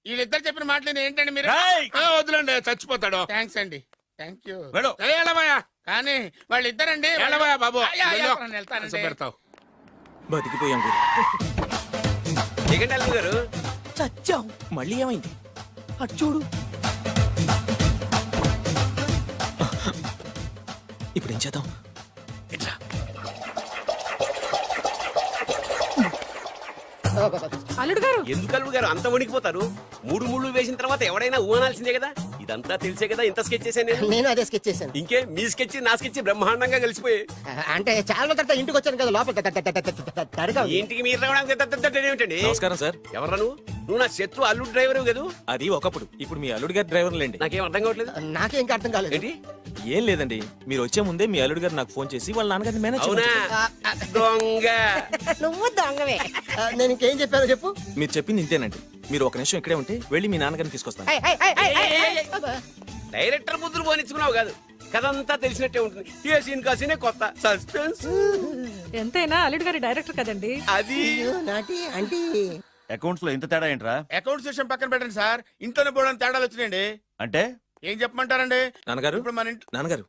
వీళ్ళిద్దరు చెప్పిన మాటలు ఏంటండి మీరు? రేయ్! వదిలేండి, చచ్చిపోతాడు. థ్యాంక్స్ అండి, థ్యాంక్ యూ. వెళ్ళు. వెళ్ళబోయా కానీ వాళ్ళిద్దరండి. వెళ్ళబోయా బాబు. అయ్యా, అయ్యా, వెళ్ళు. నేను వెళ్తానండి. అసలు పెడతావు. బతికిపోయాం గురు. దిగండి అల్లుడు గారు. చచ్చాం. మళ్ళీ ఏమైంది? అటు చూడు. ఇప్పుడు ఏం చేద్దాం? అల్లుడు గారు, ఎందుకు అల్లుడు గారు అంత వణికిపోతారు? మూడు ముళ్ళు వేసిన తర్వాత ఎవడైనా ఊనాల్సిందే కదా. ఇదంతా తెలిసే కదా ఇంత స్కెచ్ చేశాను నేను. నేను అదే స్కెచ్ చేశాను. ఇంకే మీ స్కెచ్ నా స్కెచ్ బ్రహ్మాండంగా కలిసిపోయి. అంటే చాలా తర్వాత ఇంటికి వచ్చాను కదా, లోపల తడగా ఇంటికి మీరు రావడానికి ఏమిటండి? నమస్కారం సార్. ఎవరు నువ్వు? నా శత్రు అల్లుడు డ్రైవర్ కదా. అది ఒకప్పుడు. ఇప్పుడు మీ అల్లుడు గారి డ్రైవర్ లేండి. నాకేం అర్థం కావట్లేదు. నాకే ఇంకా అర్థం కాలేదు. ఏంటి? ఏం లేదండి, మీరు వచ్చే ముందే మీ అల్లుడు గారు నాకు ఫోన్ చేసి వాళ్ళ నాన్నగారిని మేనేజ్ అవునా? దొంగ. నువ్వు దొంగవే. నేను ఇంకేం చెప్పానో చెప్పు. మీరు చెప్పింది ఇంతేనండి. మీరు ఒక నిమిషం ఇక్కడే ఉంటే వెళ్ళి మీ నాన్నగారిని తీసుకొస్తాను. డైరెక్టర్ బుద్ధులు పోనిచ్చుకున్నావు కాదు. కథంతా తెలిసినట్టే ఉంటుంది. ఏ సీన్ కాసీనే కొత్త సస్పెన్స్. ఎంతైనా అల్లుడు గారి డైరెక్టర్ కదండి. అది నాటి అంటే అకౌంట్స్ లో ఇంత తేడా ఏంట్రా? అకౌంట్ సెషన్ పక్కన పెట్టండి సార్. ఇంట్లోనే పోవడానికి తేడాలు వచ్చినాయండి. అంటే ఏం చెప్పమంటారండి? నాన్నగారు, ఇప్పుడు మన ఇంట్లో నాన్నగారు,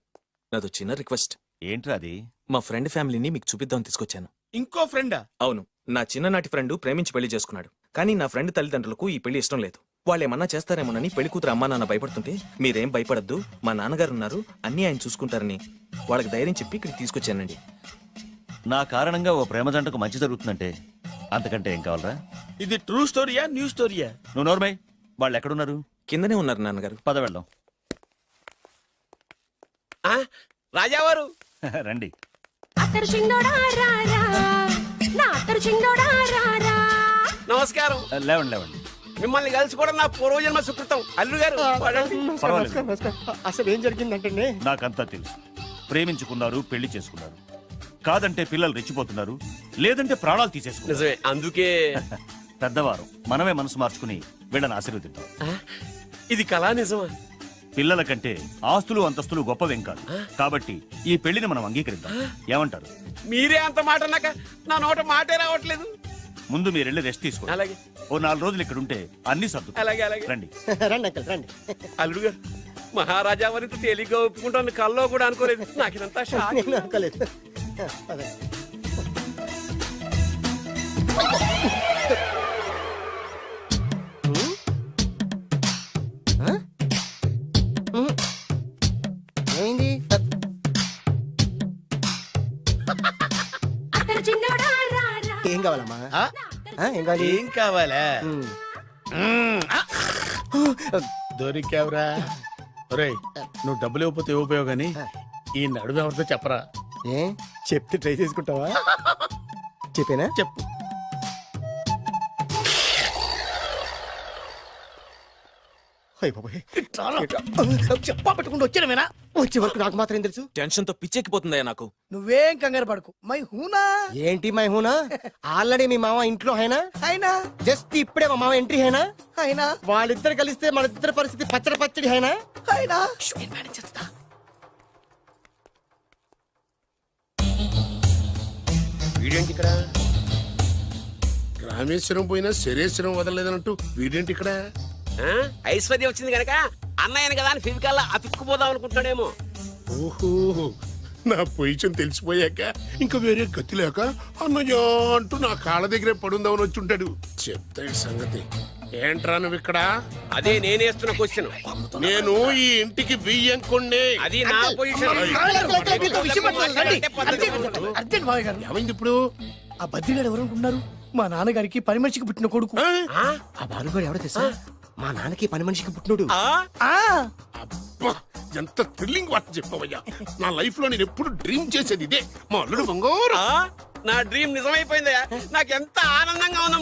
నాదో చిన్న రిక్వెస్ట్. ఏంట్రా అది? మా ఫ్రెండ్ ఫ్యామిలీని మీకు చూపిద్దామని తీసుకొచ్చాను. ఇంకో ఫ్రెండా? అవును, నా చిన్ననాటి ఫ్రెండ్ ప్రేమించి పెళ్లి చేసుకున్నాడు. కానీ నా ఫ్రెండ్ తల్లిదండ్రులకు ఈ పెళ్లి ఇష్టం లేదు. వాళ్ళు ఏమన్నా చేస్తారేమోనని పెళ్లి కూతురు అమ్మా నాన్న భయపడుతుంటే, మీరేం భయపడద్దు, మా నాన్నగారు ఉన్నారు, అన్నీ ఆయన చూసుకుంటారని వాళ్ళకి ధైర్యం చెప్పి ఇక్కడికి తీసుకొచ్చానండి. నా కారణంగా ఓ ప్రేమ జంటకు మంచి జరుగుతుందంటే అంతకంటే ఏం కావాలరా? ఇది ట్రూ స్టోరీయా న్యూ స్టోరీయా? నువ్వు నోర్మై, వాళ్ళు ఎక్కడున్నారు? కిందనే ఉన్నారు నాన్నగారు. పద వెళ్దాం. రాజావారు రండి. నమస్కారం. లేవండి లేవండి. మిమ్మల్ని కలుసుకోవడం నా పూర్వజన్మ సుకృతం. అల్లుడు గారు పడండి. పర్వాలేదు. అసలు ఏం జరిగిందంటే నాకంతా తెలుసు. ప్రేమించుకున్నారు, పెళ్లి చేసుకున్నారు. కాదంటే పిల్లలు రెచ్చిపోతున్నారు, లేదంటే ప్రాణాలు తీసేసుకున్నారు. నిజమే, అందుకే పెద్దవారు మనమే మనసు మార్చుకుని వీళ్ళని ఆశీర్వదిద్దాం. ఇది కళా నిజమా? పిల్లల కంటే ఆస్తులు అంతస్తులు గొప్పవేం కాదు. కాబట్టి ఈ పెళ్లిని మనం అంగీకరిద్దాం. ఏమంటారు? మీరే అంత మాట అన్నాక నా నోట మాటే రావట్లేదు. ముందు మీరు వెళ్ళి రెస్ట్ తీసుకోండి. అలాగే. ఓ 4 రోజులు ఇక్కడ ఉంటే అన్ని సర్దు. అలాగే అలాగే. రండి. రండి అంకల్ రండి. అల్లుడు గారు, మహారాజా వారితో తేలిగ్గా ఒప్పుకుంటాను కల్లో కూడా అనుకోలేదు. నాకు ఇదంతా షాక్. నేను అనుకోలేదు. అదే. ఏమైంది? ఏం కావాలమ్మా? ఏం కావాలి? ఏం కావాలా? ఉమ్. దొరికావురా. ఒరేయ్, నువ్వు డబ్బులు ఇవ్వకపోతే ఇవ్వపోయావు గానీ ఈ నడుము ఎవరితో చెప్పరా. ఏ చెప్తే ట్రై చేసుకుంటావా? చెప్పేనా? చెప్పు. చెప్పా పెట్టుకుంటూ వచ్చాను వచ్చే వరకు నాకు మాత్రం ఏం తెలుసు? టెన్షన్ తో పిచ్చెక్కిపోతుందయ్యా నాకు. నువ్వేం కంగారు పడకు. మై హూనా ఏంటి మై హూనా? ఆల్రెడీ మీ మామ ఇంట్లో హైనా? అయినా జస్ట్ ఇప్పుడే మా మామ ఎంట్రీ హైనా? అయినా వాళ్ళిద్దరు కలిస్తే మన ఇద్దరు పరిస్థితి పచ్చడి పచ్చడి హైనా? అయినా వీడేంటి ఇక్కడ? రామేశ్వరం పోయినా శరేశ్వరం వదలలేదన్నట్టు వీడేంటి ఇక్కడ? ఐశ్వర్యం వచ్చింది కనుక అన్నయ్యను కదా అని ఫిజికల్ అతుక్కుపోదాం అనుకుంటాడేమో. ఓహో, నా పొజిషన్ తెలిసిపోయాక ఇంకా వేరే గతి లేక అన్నయ్య అంటూ నా కాళ్ళ దగ్గరే పడుందామని వచ్చి ఉంటాడు. చెప్తాడు సంగతి. ఏంట్రా నువ్వు ఇక్కడ? అదే నేనేస్తున్న క్వశ్చన్. నేను ఈ ఇంటికి బియ్యం కొన్నే. అది నా పొజిషన్. అర్జెంట్ మావయ్య గారు. ఏమైంది ఇప్పుడు? ఆ బద్రిగాడు ఎవరు అనుకుంటున్నారు? మా నాన్నగారికి పని మనిషికి పుట్టిన కొడుకు. ఆ బాలుగాడు ఎవడో తెలుసా? మా నాన్నకి పని మనిషికి పుట్టినోడు. అబ్బా, ఎంత థ్రిల్లింగ్ వార్త చెప్పవయ్యా. నా లైఫ్ లో నేను ఎప్పుడు డ్రీమ్ చేసేది ఇదే. మా అల్లుడు బంగారు. నా డ్రీమ్ నిజమైపోయిందయ్యా. నాకు ఎంత ఆనందంగా ఉందా.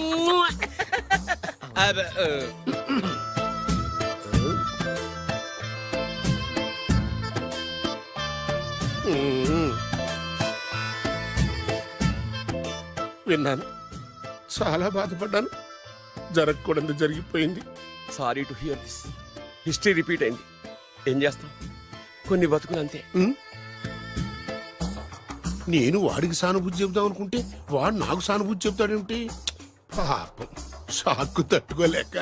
విన్నాను, చాలా బాధపడ్డాను. జరగకూడదు జరిగిపోయింది. Sorry to hear this. History repeat అయింది. ఏం చేస్తాం, కొన్ని బతుకులు అంతే. నేను వాడికి సానుభూతి చెబుదాం అనుకుంటే వాడు నాకు సానుభూతి చెబుతాడేమిటి? పాపం, షాక్కు తట్టుకోలేక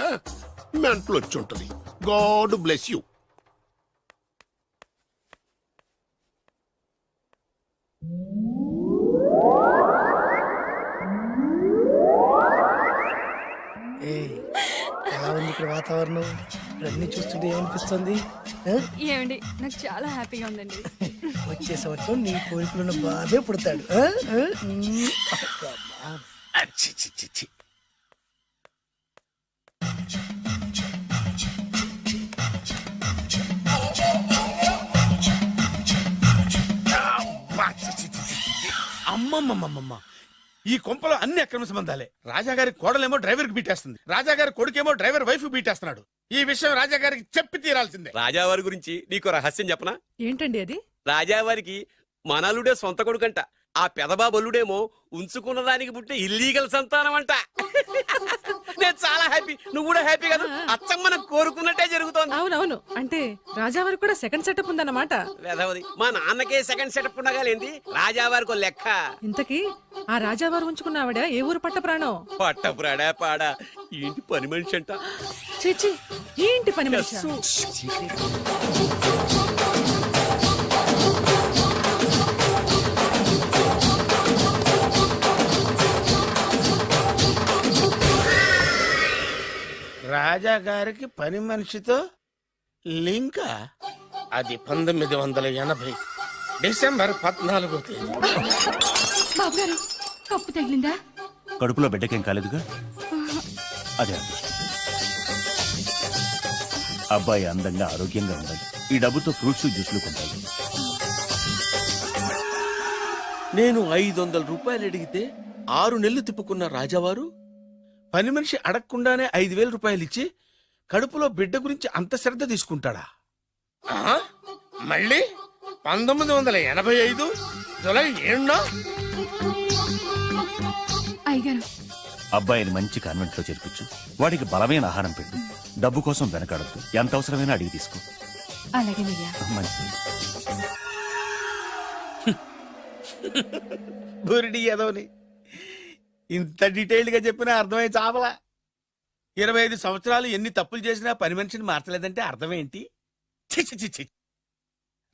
మెంటలు వచ్చి ఉంటది. God bless you. ఎలా ఉంది ఇక్కడ వాతావరణం? అన్ని చూస్తుంటే ఏమనిపిస్తుంది? ఏమండి, నాకు చాలా హ్యాపీగా ఉందండి. వచ్చే సంవత్సరం నీ కోరికలున్న బాబే పుడతాడు. అమ్మమ్మమ్మమ్మ, ఈ కొంపలో అన్ని అక్రమ సంబంధాలే. రాజాగారి కోడలేమో డ్రైవర్ కి బీటేస్తుంది, రాజాగారి కొడుకేమో డ్రైవర్ వైఫ్ బీటేస్తున్నాడు. ఈ విషయం రాజాగారికి చెప్పి తీరాల్సిందే. రాజావారి గురించి నీకు రహస్యం చెప్పనా? ఏంటండి అది? రాజావారికి మనలుడే సొంత కొడుకంట. ఆ పెదబాబల్లుడేమో ఉంచుకున్న దానికి పుట్టే ఇల్లీగల్ సంతానం అంట. నేను చాలా హ్యాపీ. నువ్వు కూడా హ్యాపీ కదా? అచ్చం మనం కోరుకున్నట్టే జరుగుతోంది. అవునవును. అంటే రాజావారికి కూడా సెకండ్ సెటప్ ఉందన్నమాట. వేదవది, మా నాన్నకే సెకండ్ సెటప్ ఉండగాలేంది, రాజావారికి లెక్క. ఇంతకీ ఆ రాజావారు ఉంచుకున్న ఆవిడ ఏ ఊరు పట్ట ప్రాణం? పట్టపురాడా పాడా ఏంటి పని మనిషి అంట. చీచి, ఏంటి పని మనిషి? రాజా గారికి పని మనిషితో లింకా? అది 1980 డిసెంబర్ 14 తేదీ. బాబు గారు కప్పు తగిలిందా? కడుపులో బిడ్డకేం కాలేదుగా? అదే అదృష్టం. అబ్బాయి అందంగా ఆరోగ్యంగా ఉండాలి. ఈ డబ్బుతో ఫ్రూట్స్ జ్యూస్లు కొంటాయి. నేను 500 రూపాయలు అడిగితే 6 నెలలు తిప్పుకున్న రాజావారు పని మనిషి అడగకుండానే 5,000 రూపాయలు ఇచ్చి కడుపులో బిడ్డ గురించి అంత శ్రద్ధ తీసుకుంటాడా? మళ్ళీ 1985 జూలై 7 అయ్యగారు అబ్బాయిని మంచి కాన్వెంట్ లో చేర్పించు. వాడికి బలమైన ఆహారం పెట్టు. డబ్బు కోసం వెనకాడద్దు. ఎంత అవసరమైనా అడిగి తీసుకో. అలాగేనయ్యా. మంచిది. బురిడి ఎదవని ఇంత డీటెయిల్డ్ గా చెప్పినా అర్థమై చావలా. 25 సంవత్సరాలు ఎన్ని తప్పులు చేసినా పని మనిషిని మార్చలేదంటే అర్థమేంటి? ఛీ, ఛీ, ఛీ, ఛీ.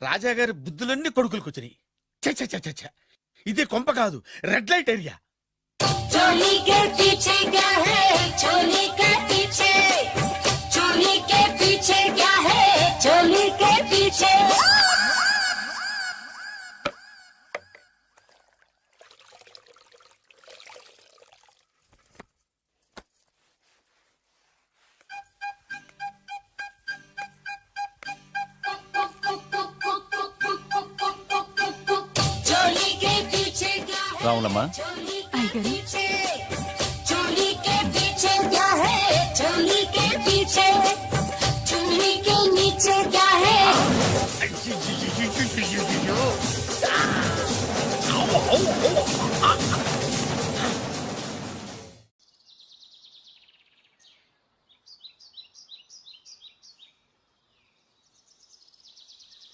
రాజాగారి బుద్ధులన్నీ కొడుకులకు వచ్చినాయి. ఛ, ఛ, ఛ, ఛ, ఛ. ఇదే కొంప కాదు, రెడ్ లైట్ ఏరియా. चोली के पीछे क्या है? चोली के पीछे, चोली के पीछे क्या है? चोली के पीछे. चोली के पीछे क्या है? రావులమ్మా, అయ్యగారు चोली के पीछे क्या है? चोली के पीछे, चोली के नीचे क्या है?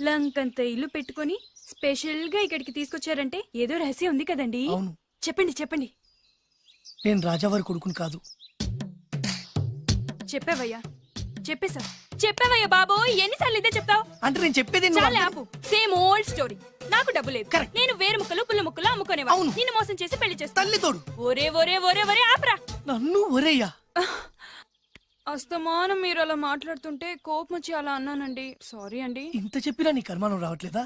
లంకంత ఇల్లు పెట్టుకొని స్పెషల్ గా ఇక్కడికి తీసుకొచ్చారంటే ఏదో రహస్యం ఉంది కదండి. అవును, చెప్పండి చెప్పండి. నేను రాజావారి కొడుకుని కాదు. చెప్పావయ్యా, చెప్పేశా. చెప్పావయ్యా బాబు, ఎన్నిసార్లు ఇదే చెప్తావు? అంటే నేను చెప్పేది నువ్వు చాలా ఆపు. Same old story. నాకు డబ్బు లేదు, Correct. నేను వేరు ముక్కలు పుల్ల ముక్కలు అమ్ముకునేవా. అవును. నిన్ను మోసం చేసి పెళ్లి చేస్తా. తల్లి తోడు ఒరే ఒరే ఒరే ఒరే ఆపరా. నన్ను ఒరేయ్యా. అస్తమానం మీరు అలా మాట్లాడుతుంటే కోపం వచ్చి అలా అన్నానండి. సారీ అండి. ఇంత చెప్పినా నీకు అనుమానం రావట్లేదా?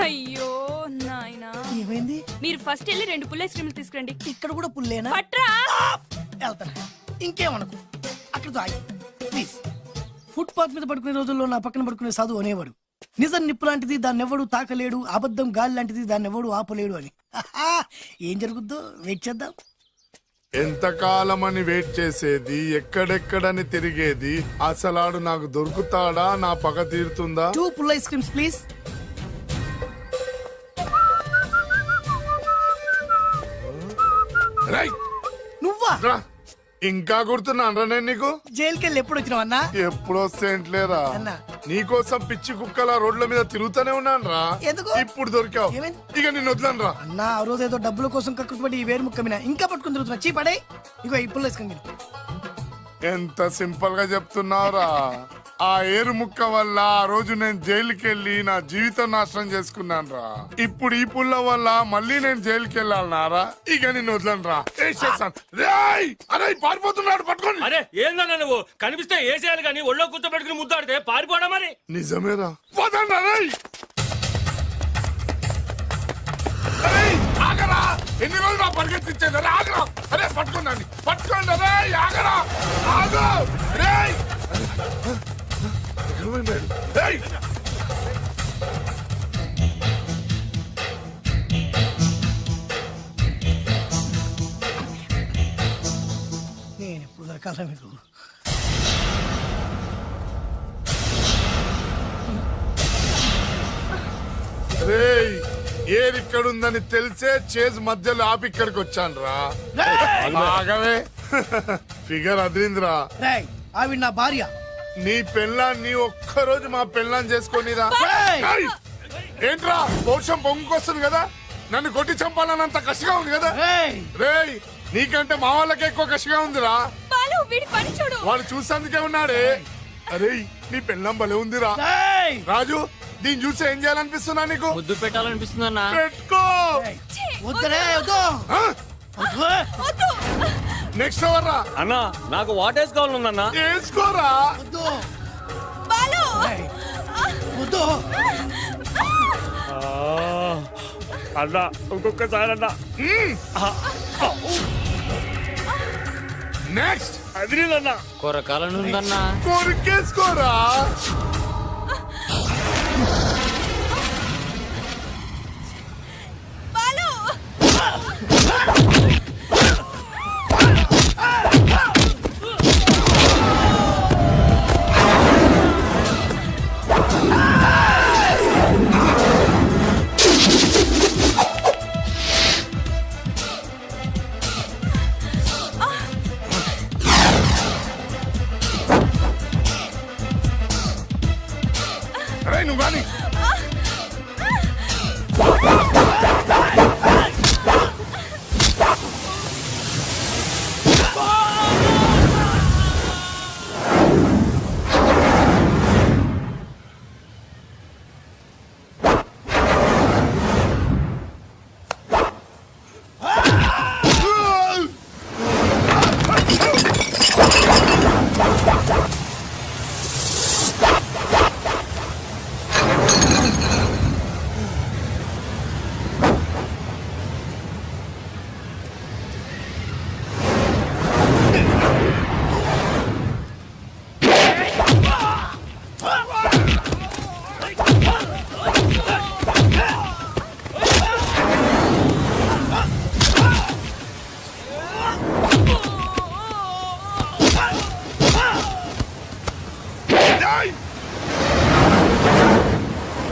అయ్యో నాయనా, ఏమైంది? మీరు ఫస్ట్ వెళ్ళి 2 పుల్ల ఐస్ క్రీమ్లు తీసుకురండి. ఇక్కడ కూడా పుల్లేనా? పట్రా. వెళ్తాను. ఇంకేమనుకో, అక్కడితో ఆగి ప్లీజ్. ఫుట్పాత్ మీద పడుకునే రోజుల్లో నా పక్కన పడుకునే సాధువు అనేవాడు, నిజం నిప్పు లాంటిది దాన్ని ఎవడు తాకలేడు, అబద్ధం గాలి లాంటిది దాన్ని ఎవడు ఆపలేడు అని. ఏం జరుగుద్దో వెయిట్ చేద్దాం. ఎంతకాలమని వెయిట్ చేసేది, ఎక్కడెక్కడని తిరిగేది, అసలాడు నాకు దొరుకుతాడా, నా పగ తీరుతుందా? 2 పుల్ల ఐస్ క్రీమ్స్ ప్లీజ్. రైట్ నువ్వా? రా. ఇంకా గుర్తున్నాను నేను నీకు. జైలుకి వెళ్ళి ఎప్పుడు వచ్చినావు అన్నా? ఎప్పుడు వస్తేంట్లేరా, అన్నా. నీకోసం పిచ్చి కుక్కల రోడ్ల మీద తిరుగుతూనే ఉన్నాను రా. ఎందుకు? ఇప్పుడు దొరికావు, ఏమైంది? ఇక నిన్ను వదలను రా. అన్నా ఆ రోజు ఏదో డబ్బుల కోసం కక్కుపడి ఈ వేరు ముక్క మీద ఇంకా పట్టుకుని తిరుగుతున్నా. చీ పడే. ఇగో ఈ పుల్ల ఐస్ క్రీమ్ తిను. ఎంత సింపుల్ గా చెప్తున్నావురా. ఆ ఏరు ముక్క వల్ల ఆ రోజు నేను జైలుకి వెళ్ళి నా జీవితం నాశనం చేసుకున్నాను రా. ఇప్పుడు ఈ పుల్ల వల్ల మళ్ళీ నేను జైలుకి వెళ్ళాలన్నారా? ఇక నిన్ను వదలను రా. అరే పారిపోతున్నాడు, పట్టుకోండి. అరే ఏందన్నా నువ్వు, కనిపిస్తే ఏ చేయాలి కానీ ఒళ్ళో కూర్చోబెట్టుకుని ముద్దాడితే పారిపోవడం మరి. నిజమేరా, వదలరా రేయ్. అరేయ్, ఆగరా. ఎన్ని రోజులు పరిగెత్తించేది? ఆగరా. అరే పట్టుకోండి, పట్టుకోండి. అరే ఆగరా, ఆగు. రేయ్ రేయ్. నేను ఎప్పుడు దొరకాల మీకు? రేయ్, ఏరిక్కడుందని తెలిసే చేజ్ మధ్యలో ఆపి ఇక్కడికి వచ్చాను రా. ఆగవే. ఫిగర్ అదిరిందిరా. రేయ్, ఆవిడ నా భార్య. నీ పెళ్ళాన్ని ఒక్కరోజు మా పెళ్ళాన్ని చేసుకొనిరా. రేయ్! ఏయ్! ఏంట్రా, పౌరుషం పొంగుకొస్తుంది కదా, నన్ను కొట్టి చంపాలన్నంత కసిగా ఉంది కదా. రేయ్! రేయ్, నీకంటే మా వాళ్ళకే ఎక్కువ కసిగా ఉందిరా. బాలు వీడి పని చూడు. వాడు చూసేందుకే ఉన్నాడే. అరే నీ పెళ్ళం భలే ఉందిరా. రేయ్! రాజు, దీన్ని చూసి ఏం చేయాలనిపిస్తున్నా నీకు? ముద్దు పెట్టాలనిపిస్తుందన్నా. పెట్టుకో. వద్దురే, వద్దు. ఆ? వద్దు. నెక్స్ట్ అవర్ రా అన్నా నాకు వాటేస్ కావాలన్నా వేసుకోరా. అన్నా ఇంకొకసారి అన్నా నెక్స్ట్ అదిరిందన్నా కొరకాలనుందన్నా కొరికేసుకోరా. రేయ్, నువ్వు కానీ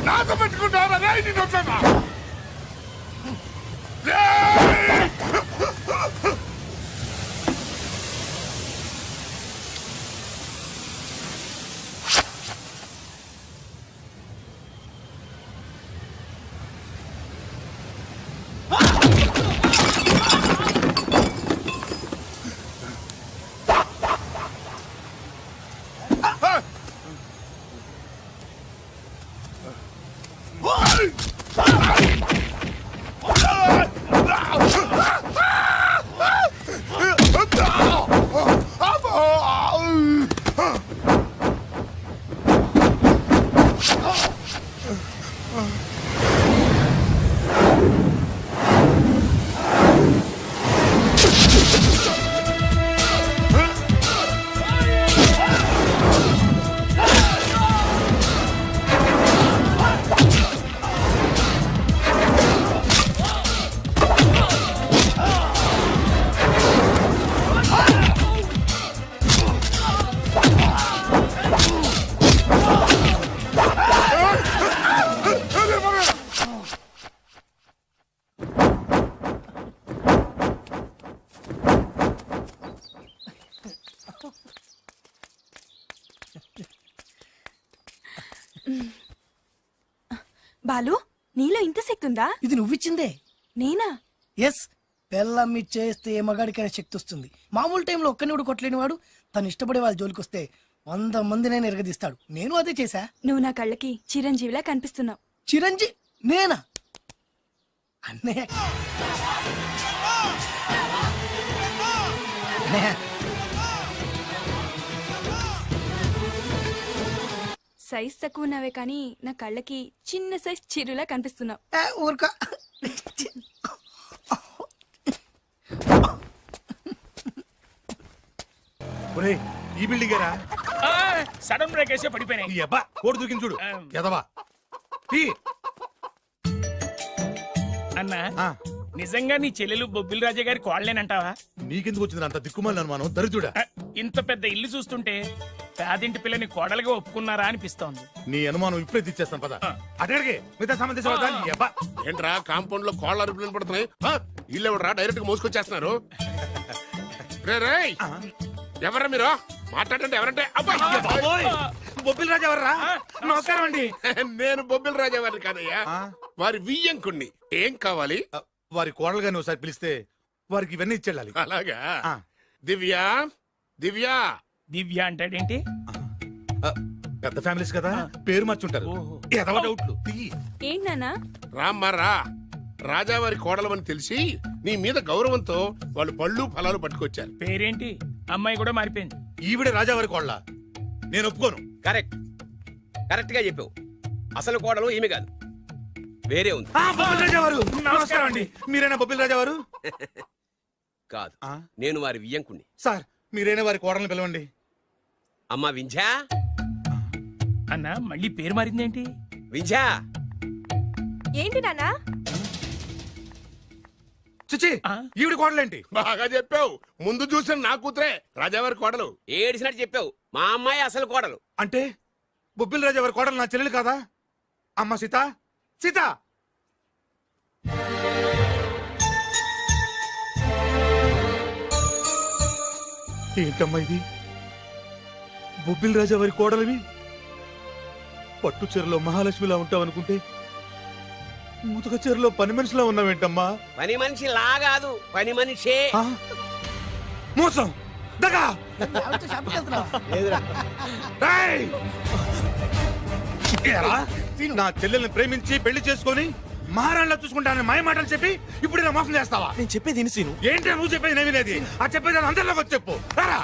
నాతో పెట్టుకుంటారా? రేయ్, నిన్ను వదలనా? రేయ్! బాలు నీలో ఇంత శక్తి ఉందా? ఇది నువ్విచ్చిందే. నేనా? ఎస్, బెల్లం ఇచ్చేస్తే ఏ మగాడికైనా శక్తి వస్తుంది. మామూలు టైంలో ఒక్కని కూడా కొట్టలేని వాడు తను ఇష్టపడే వాళ్ళ జోలికి వస్తే 100 మందినైనా ఎరగదీస్తాడు. నేను అదే చేశా. నువ్వు నా కళ్ళకి చిరంజీవిలా కనిపిస్తున్నావు. చిరంజీవి నేనా? అన్నయ్య అన్నయ్య, సైజ్ తక్కువ ఉన్నావే కానీ నా కళ్ళకి చిన్న సైజ్ చిరులా కనిపిస్తున్నావు. ఊరుకో. ఒరేయ్, ఈ బిల్డింగ్ ఏరా? సడన్ బ్రేక్ వేసే పడిపోయినాయి. ఈ అబ్బా కోడి దూకింది చూడు. ఎదవా తీ. అన్నా ఆ, నిజంగా నీ చెల్లెలు బొబ్బిల్ రాజా గారి కోడలేనంటావా? నీకెందుకు వచ్చింది అంత దిక్కుమాలి అనుమానం? దరిద్రుడా, ఇంత పెద్ద ఇల్లు చూస్తుంటే పేదింటి పిల్లని కోడలుగా ఒప్పుకున్నారా అనిపిస్తోంది. నీ అనుమానం ఇప్పుడే తెచ్చేస్తాను పద. అడిగే మిగతా సంబంధించిన ఈ అబ్బా. ఏంట్రా కాంపౌండ్ లో కోళ్ళ అరుపులు పడుతున్నాయి? ఇల్లు ఎవడరా డైరెక్ట్ గా మోసుకొచ్చేస్తున్నారు? రేయ్, ఎవరా మీరు? మాట్లాడండి. ఎవరంటే? అబ్బా! బాబోయ్, బొబ్బిల్ రాజా ఎవర్రా? నమస్కారం అండి. నేను బొబ్బిల్ రాజా వారిని కాదయ్యా, వారి వియ్యంకుణ్ణి. ఏం కావాలి? వారి కోడలు గాని ఒకసారి పిలిస్తే వారికి ఇవన్నీ ఇచ్చేళ్ళాలి. అలాగా? ఆ. దివ్య, దివ్య. దివ్య అంటాడేంటి? పెద్ద ఫ్యామిలీస్ కదా, పేరు మార్చుంటారు. ఎదవ డౌట్లు. ఏంటి నాన్నా? రామ్మా రా. రాజావారి కోడలమని తెలిసి నీ మీద గౌరవంతో వాళ్ళు పళ్ళు ఫలాలు పట్టుకొచ్చారు. పేరేంటి? అమ్మాయి కూడా మారిపోయింది. ఈవిడే రాజావారి కోళ్ళ. నేను ఒప్పుకోను. కరెక్ట్ కరెక్ట్ గా చెప్పావు. అసలు కోడలు ఈమె కాదు, వేరే ఉంది. బొబ్బిల్ రాజావారు నమస్కారం అండి. మీరేనా బొబ్బిల్ రాజావారు? కాదు, ఆ? నేను వారి వియ్యంకుణ్ణి. సార్ మీరేనా వారి కోడల్ని పిలవండి. అమ్మా వింధ్యా, అన్న మళ్ళీ పేరు మారిందేంటి? వింధ్యా. ఏంటి నాన్నా? చిచి ఈవిడ కోడలేంటి? బాగా చెప్పావు. ముందు చూసిన నా కూతురే రాజావారి కోడలు. ఏడిసినట్టు చెప్పావు. మా అమ్మాయి అసలు కోడలు. అంటే బొబ్బిల్ రాజావారి కోడలు నా చెల్లెలు కాదా? అమ్మ సీత, సీత ఏంటమ్మా ఇది? బొబ్బిల్ రాజావారి కోడలివి పట్టు చీరలో మహాలక్ష్మిలా ఉంటావనుకుంటే ముతక చీరలో పని మనిషిలా ఉన్నావేంటమ్మా? పని మనిషి లాగాదు, పని మనిషే. ఆ? మోసం, దగా. ఏయ్! ఏరా, నా చెల్లెల్ని ప్రేమించి పెళ్లి చేసుకొని మహారాణిలా చూసుకుంటానని మాయ మాటలు చెప్పి ఇప్పుడు ఇలా మోసం చేస్తావా? నేను చెప్పేది విను సీను. ఏంటి నువ్వు చెప్పేది నేను వినేది? ఆ చెప్పేది అందరిలోకి వచ్చి చెప్పు. రారా,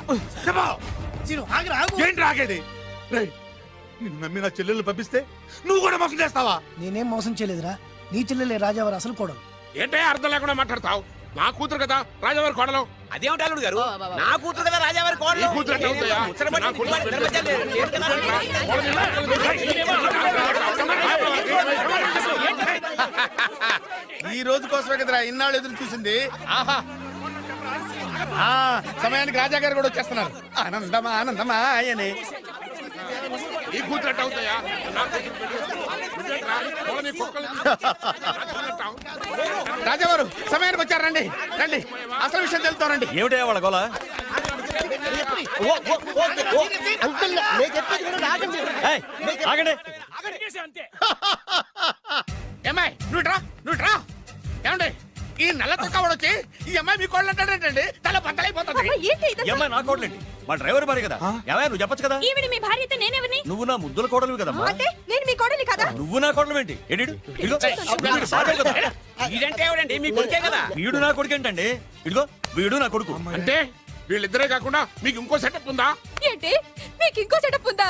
చెప్పు. ఏంటి రాగేది? రేయ్, నిన్ను నమ్మి నా చెల్లెల్ని పంపిస్తే నువ్వు కూడా మోసం చేస్తావా? నేనేం మోసం చేయలేదురా, నీ చెల్లెలే రాజావారు అసలు కోడలు. ఏంటే అర్థం లేకుండా మాట్లాడతావు? నా కూతురు కదా రాజావారి కోడలు. అదేమిటి అల్లుడు గారు, నా కూతురు కదా రాజావారి కోడలు. నీ కూతురు ఎట్లా అవుతాయా? ముచ్చటపడి నా కూతురు ముచ్చటపడి ధర్మజాలు లేదు. లేదు కదా? ఈ రోజు కోసమే కదరా ఇన్నాళ్ళు ఎదురు చూసింది. ఆహా, ఆ, సమయానికి రాజా గారు కూడా వచ్చేస్తున్నారు. ఆనందమా ఆనందమా అని. నీ కూతురు ఎట్లా అవుతాయా? నా కూతురు పెళ్లి చేసుకో. నువ్వేంట్రా? వాళ్ళ నీ కుక్కలు. నా కూతురు ఎట్టావు? రాజావారు సమయానికి వచ్చారు. రండి రండి, అసలు విషయం తెలుస్తానండి. ఏమిటా వాళ్ళ గోల? ఆగండి. ఏమ్మాయి నువ్వు రా. ఏమండి ఈ నల్ల తొక్కవాడు వచ్చి ఈ అమ్మాయి మీ కోళ్ళు అంటాడేంటండి? తల బద్దలైపోతుంది. ఏమ్మా నా కోడలేంటి? మా డ్రైవర్ భార్య కదా. ఏమయ్య నువ్వు చెప్పొచ్చు కదా. ఈవిడ మీ భార్య అయితే నేనెవరిని? నువ్వు నా ముద్దుల కోడలు కదమ్మా. అంటే నేను మీ కోడలి కదా? నువ్వు నా కోడలు ఏంటి? ఇదిగో వీడంటే ఎవడండి? మీ కొడుకే కదా. వీడు నా కొడుకు ఏంటండి? ఇదిగో వీడు నా కొడుకు. అంటే వీళ్ళిద్దరే కాకుండా మీకు ఇంకో సెటప్ ఉందా? ఏంటి మీకు ఇంకో సెటప్ ఉందా?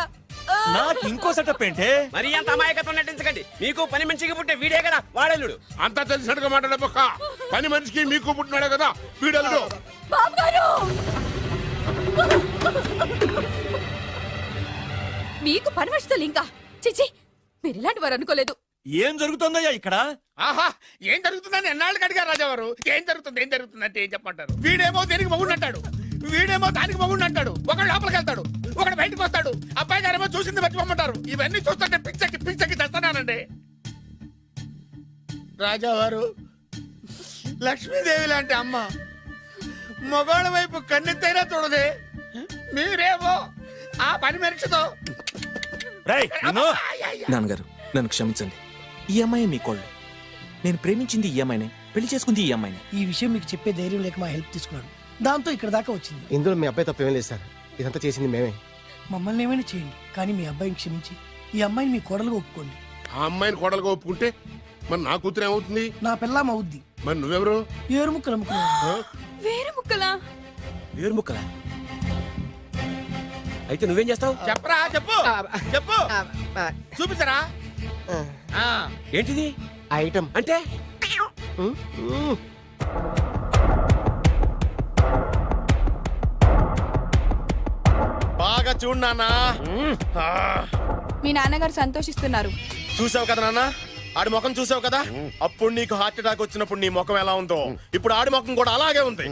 నాకు ఇంకో సెటప్ ఏంటే? మరి అంత అమాయకత్వం నటించకండి. మీకు పని మనిషికి పుట్టే వీడే కదా వాడల్లుడు. అంతా తెలిసినట్టుగా మాట్లాడే పక్క. పని మనిషికి మీకు పుట్టినాడే కదా వీడల్లుడు. బాబుగారు! మీకు పని మనుషులు ఇంకా చిచి, మీరు ఇలాంటి వారు అనుకోలేదు. ఏం జరుగుతుందయ్యా ఇక్కడ? ఆహా, ఏం జరుగుతుందని ఎన్నాళ్ళకి అడిగారు రాజావారు. ఏం జరుగుతుంది అంటే ఏం చెప్పమంటారు? వీడేమో దేనికి మగుడు అంటాడు, వీడేమో దానికి మగుడు అంటాడు. ఒకడు లోపలికి వెళ్తాడు, ఒకడు బయటకు వస్తాడు. అబ్బాయి గారేమో చూసింది మర్చిపోమంటారు. ఇవన్నీ చూస్తుంటే పిచ్చకి తెస్తానండి. రాజావారు లక్ష్మీదేవి లాంటి అమ్మ మగవాళ్ళ వైపు కన్నెత్తైనా చూడదే. మీరేమో ఆ పని మనిషితో. రేయ్, నిన్ను. నాన్నగారు నన్ను క్షమించండి. ఈ అమ్మాయి మీ కోళ్ళు. నేను ప్రేమించింది ఈ అమ్మాయిని, పెళ్లి చేసుకుంది ఈ అమ్మాయిని. ఈ విషయం మీకు చెప్పే ధైర్యం లేక మా హెల్ప్ తీసుకున్నాడు, దాంతో ఇక్కడ దాకా వచ్చింది. ఇందులో మీ అబ్బాయి తప్పేం లేదు సార్, ఇదంతా చేసింది మేమే. మమ్మల్ని ఏమైనా చేయండి, కానీ మీ అబ్బాయిని క్షమించి ఈ అమ్మాయిని మీ కోడలుగా ఒప్పుకోండి. ఆ అమ్మాయిని కోడలుగా ఒప్పుకుంటే మరి నా కూతురు ఏమవుతుంది? నా పిల్లం అవుద్ది. మరి నువ్వెవరు? ఏరు ముక్కలు అమ్ముకున్నాను. వేరే ముక్కలా? వేరు ముక్కలా? అయితే నువ్వేం చేస్తావు? చెప్పరా, చెప్పు చెప్పు, చూపించరా. ఏంటిది ఐటమ్ అంటే? బాగా చూడు నాన్న. మీ నాన్నగారు సంతోషిస్తున్నారు. చూసావు కదా నాన్న, ఆడి ముఖం చూసావు కదా. అప్పుడు నీకు హార్ట్ అటాక్ వచ్చినప్పుడు నీ ముఖం ఎలా ఉందో ఇప్పుడు ఆడి ముఖం కూడా అలాగే ఉంది.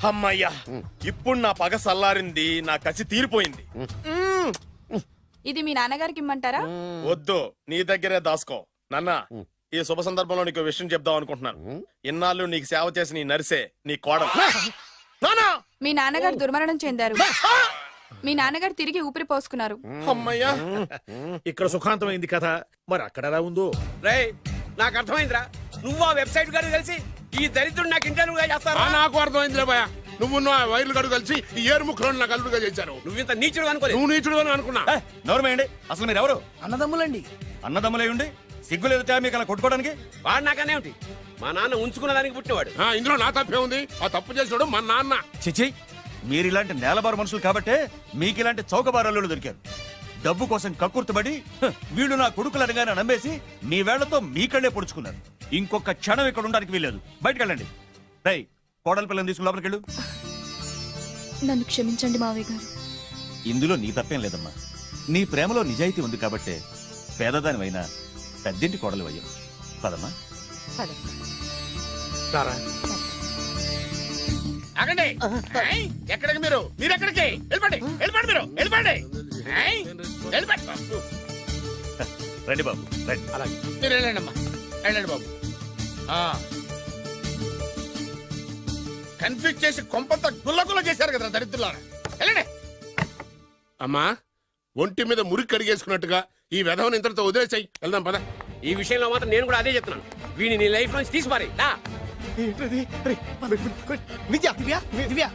అమ్మయ్యా, ఇప్పుడు నా పగ సల్లారింది, నా కసి తీరిపోయింది. ఇది మీ నాన్నగారికి ఇమ్మంటారా? వద్దు, నీ దగ్గరే దాసుకో. నాన్న, ఈ శుభ సందర్భంలో నీకు విషయం చెప్దాం అనుకుంటున్నాను. ఇన్నాళ్ళు నీకు సేవ చేసి నీ నర్సే నీ కోడలు. నాన్నా! మీ నాన్నగారు దుర్మరణం చెందారు. మీ నాన్నగారు తిరిగి ఊపిరి పోసుకున్నారు. అమ్మయ్యా, ఇక్కడ సుఖాంతమైంది కథ. మరి అక్కడ ఎలా ఉందో? రేయ్, నాకు అర్థమైందిరా. నువ్వు ఆ వెబ్సైట్ గారు కలిసి ఈ దరిద్రుడు నాకు ఇంటర్వ్యూగా చేస్తారా? నాకు అర్థమైందిలే భయ. నువ్వు నా వైర్లు గడు కలిసి ఈ ఏరు ముక్కలను నాకు అల్లుడుగా చేశారు. నువ్వు ఇంత నీచుడు అనుకోలేదు. నువ్వు నీచుడు అని అనుకున్నా. నోరమేయండి. అసలు మీరు ఎవరు? అన్నదమ్ములండి. అన్నదమ్ములే ఉండి సిగ్గు లేదు మీకు అలా కొట్టుకోవడానికి? వాడు నాకనే ఉంటి. మా నాన్న ఉంచుకున్న దానికి పుట్టినవాడు. ఇందులో నా తప్పే ఉంది. ఆ తప్పు చేసినాడు మా నాన్న. చిచి మీరు ఇలాంటి నేలబారు మనుషులు కాబట్టే మీకు ఇలాంటి చౌకబారాలు దొరికారు. డబ్బు కోసం కక్కుర్తుబడి వీళ్ళు నా కొడుకులు అనగానే నమ్మేసి మీ వేళ్లతో మీ కళ్ళే పొడుచుకున్నారు. ఇంకొక క్షణం ఇక్కడ ఉండడానికి వీల్లేదు. బయటకు వెళ్ళండి. రై కోడల పిల్లని తీసుకుని లోపలికి వెళ్ళు. నన్ను క్షమించండి మావయ్య గారు. ఇందులో నీ తప్పేం లేదమ్మా. నీ ప్రేమలో నిజాయితీ ఉంది కాబట్టే పేదదానివైనా పెద్దింటి కోడలు అయ్యావు. పదమ్మా. ఆగండి. ఏయ్, ఎక్కడికి మీరు ఎక్కడికి వెళ్ళిపోండి. వెళ్ళిపోండి మీరు వెళ్ళిపోండి. ఏయ్, వెళ్ళిపోండి. రండి బాబు రండి. అలాగే మీరు వెళ్ళండి అమ్మా, వెళ్ళండి బాబు. కన్ఫ్యూజ్ చేసి కొంపంతా గుల్లగుల్ల చేశారు కదా దరిద్రులారా. వెళ్ళండి. అమ్మా, ఒంటి మీద మురికి కడిగేసుకున్నట్టుగా ఈ విధవని ఇంతటితో వదిలేసాయి. వెళ్దాం పద. ఈ విషయంలో మాత్రం నేను కూడా అదే చెప్తున్నాను. వీడిని నీ లైఫ్ నుంచి తీసిపారి. విద్య దివ్య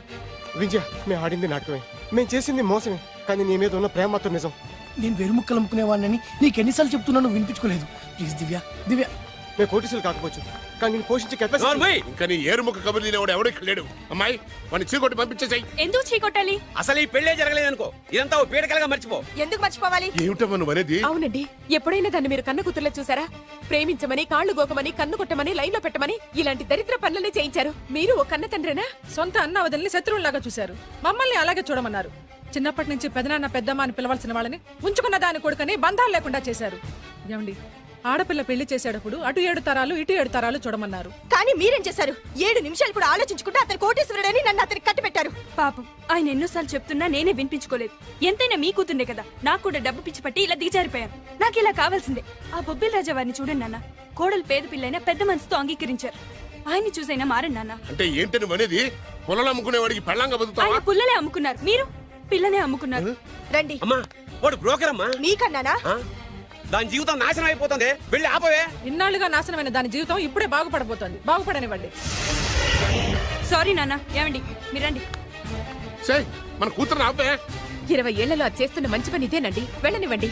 విద్య, మేము ఆడింది నాటకమే, మేము చేసింది మోసమే, కానీ నీ మీద ఉన్న ప్రేమ మాత్రం నిజం. నేను వెరుముక్కలు అమ్ముకునేవాడిని నీకు ఎన్నిసార్లు చెప్తున్నాను వినిపించుకోలేదు. ప్లీజ్ దివ్య దివ్య. మేము కోటీసులు కాకపోవచ్చు, కానీ నేను పోషించే కెపాసిటీ. ఇంకా నీ ఏరుముఖ కబుర్లు తినేవాడు ఎవడో ఇక్కడ లేడు. అమ్మాయి వాడిని చీకొట్టి పంపించేసాయి. ఎందుకు చీకొట్టాలి? అసలు ఈ పెళ్లే జరగలేదనుకో. ఇదంతా ఓ పీడకలుగా మర్చిపో. ఎందుకు మర్చిపోవాలి? ఏమిటమ్మా నువ్వు అనేది? అవునండి, ఎప్పుడైనా దాన్ని మీరు కన్న కూతుర్లో చూసారా? ప్రేమించమని, కాళ్ళు గోకమని, కన్ను కొట్టమని, లైన్ లో పెట్టమని ఇలాంటి దరిద్ర పనులనే చేయించారు. మీరు ఓ కన్న తండ్రేనా? సొంత అన్న వదిలిని శత్రువులాగా చూశారు. మమ్మల్ని అలాగే చూడమన్నారు. చిన్నప్పటి నుంచి పెదనాన్న పెద్దమ్మ అని పిలవాల్సిన వాళ్ళని ఉంచుకున్న దాని కొడుకని బంధాలు లేకుండా చేశారు. ఏమండి, ఆడపిల్ల పెళ్లి చేసేటప్పుడు అటు 7 తరాలు ఇటు 7 తరాలు చూడమన్నారు. కానీ మీరేం చేశారు? 7 నిమిషాలు కూడా ఆలోచించుకుంటే అతను కోటీశ్వరుడని నన్ను అతనికి కట్టి పెట్టారు. పాపం ఆయన ఎన్నోసార్లు చెప్తున్నా నేనే వినిపించుకోలేదు. ఎంతైనా మీ కూతుండే కదా, నాకు కూడా డబ్బు పిచ్చి పట్టి ఇలా దిగజారిపోయాను. నాకు ఇలా కావాల్సిందే. ఆ బొబ్బిల్ రాజా వారిని చూడండి నాన్న. కోడలు పేద పిల్లైనా పెద్ద మనసుతో అంగీకరించారు. ఆయన్ని చూసైనా మారండి నాన్న. అంటే ఏంటి నువ్వు అనేది? పొలాలు అమ్ముకునేవాడికి పెళ్ళంగా బతుకుతావా? ఆయన పుల్లలే అమ్ముకున్నారు, మీరు పిల్లనే అమ్ముకున్నారు. రండి. అమ్మా, వాడు బ్రోకర్ అమ్మా. మీకన్నానా? దాని జీవితం నాశనం అయిపోతుంది. వెళ్ళి ఆపవే. ఇన్నాళ్లుగా నాశనమైన దాని జీవితం ఇప్పుడే బాగుపడబోతోంది. బాగుపడనివ్వండి. సారీ నాన్న. ఏమండి మీరండి. మన కూతురు ఆపే. 20 ఏళ్లలో అది చేస్తున్న మంచి పని ఇదేనండి. వెళ్ళనివ్వండి.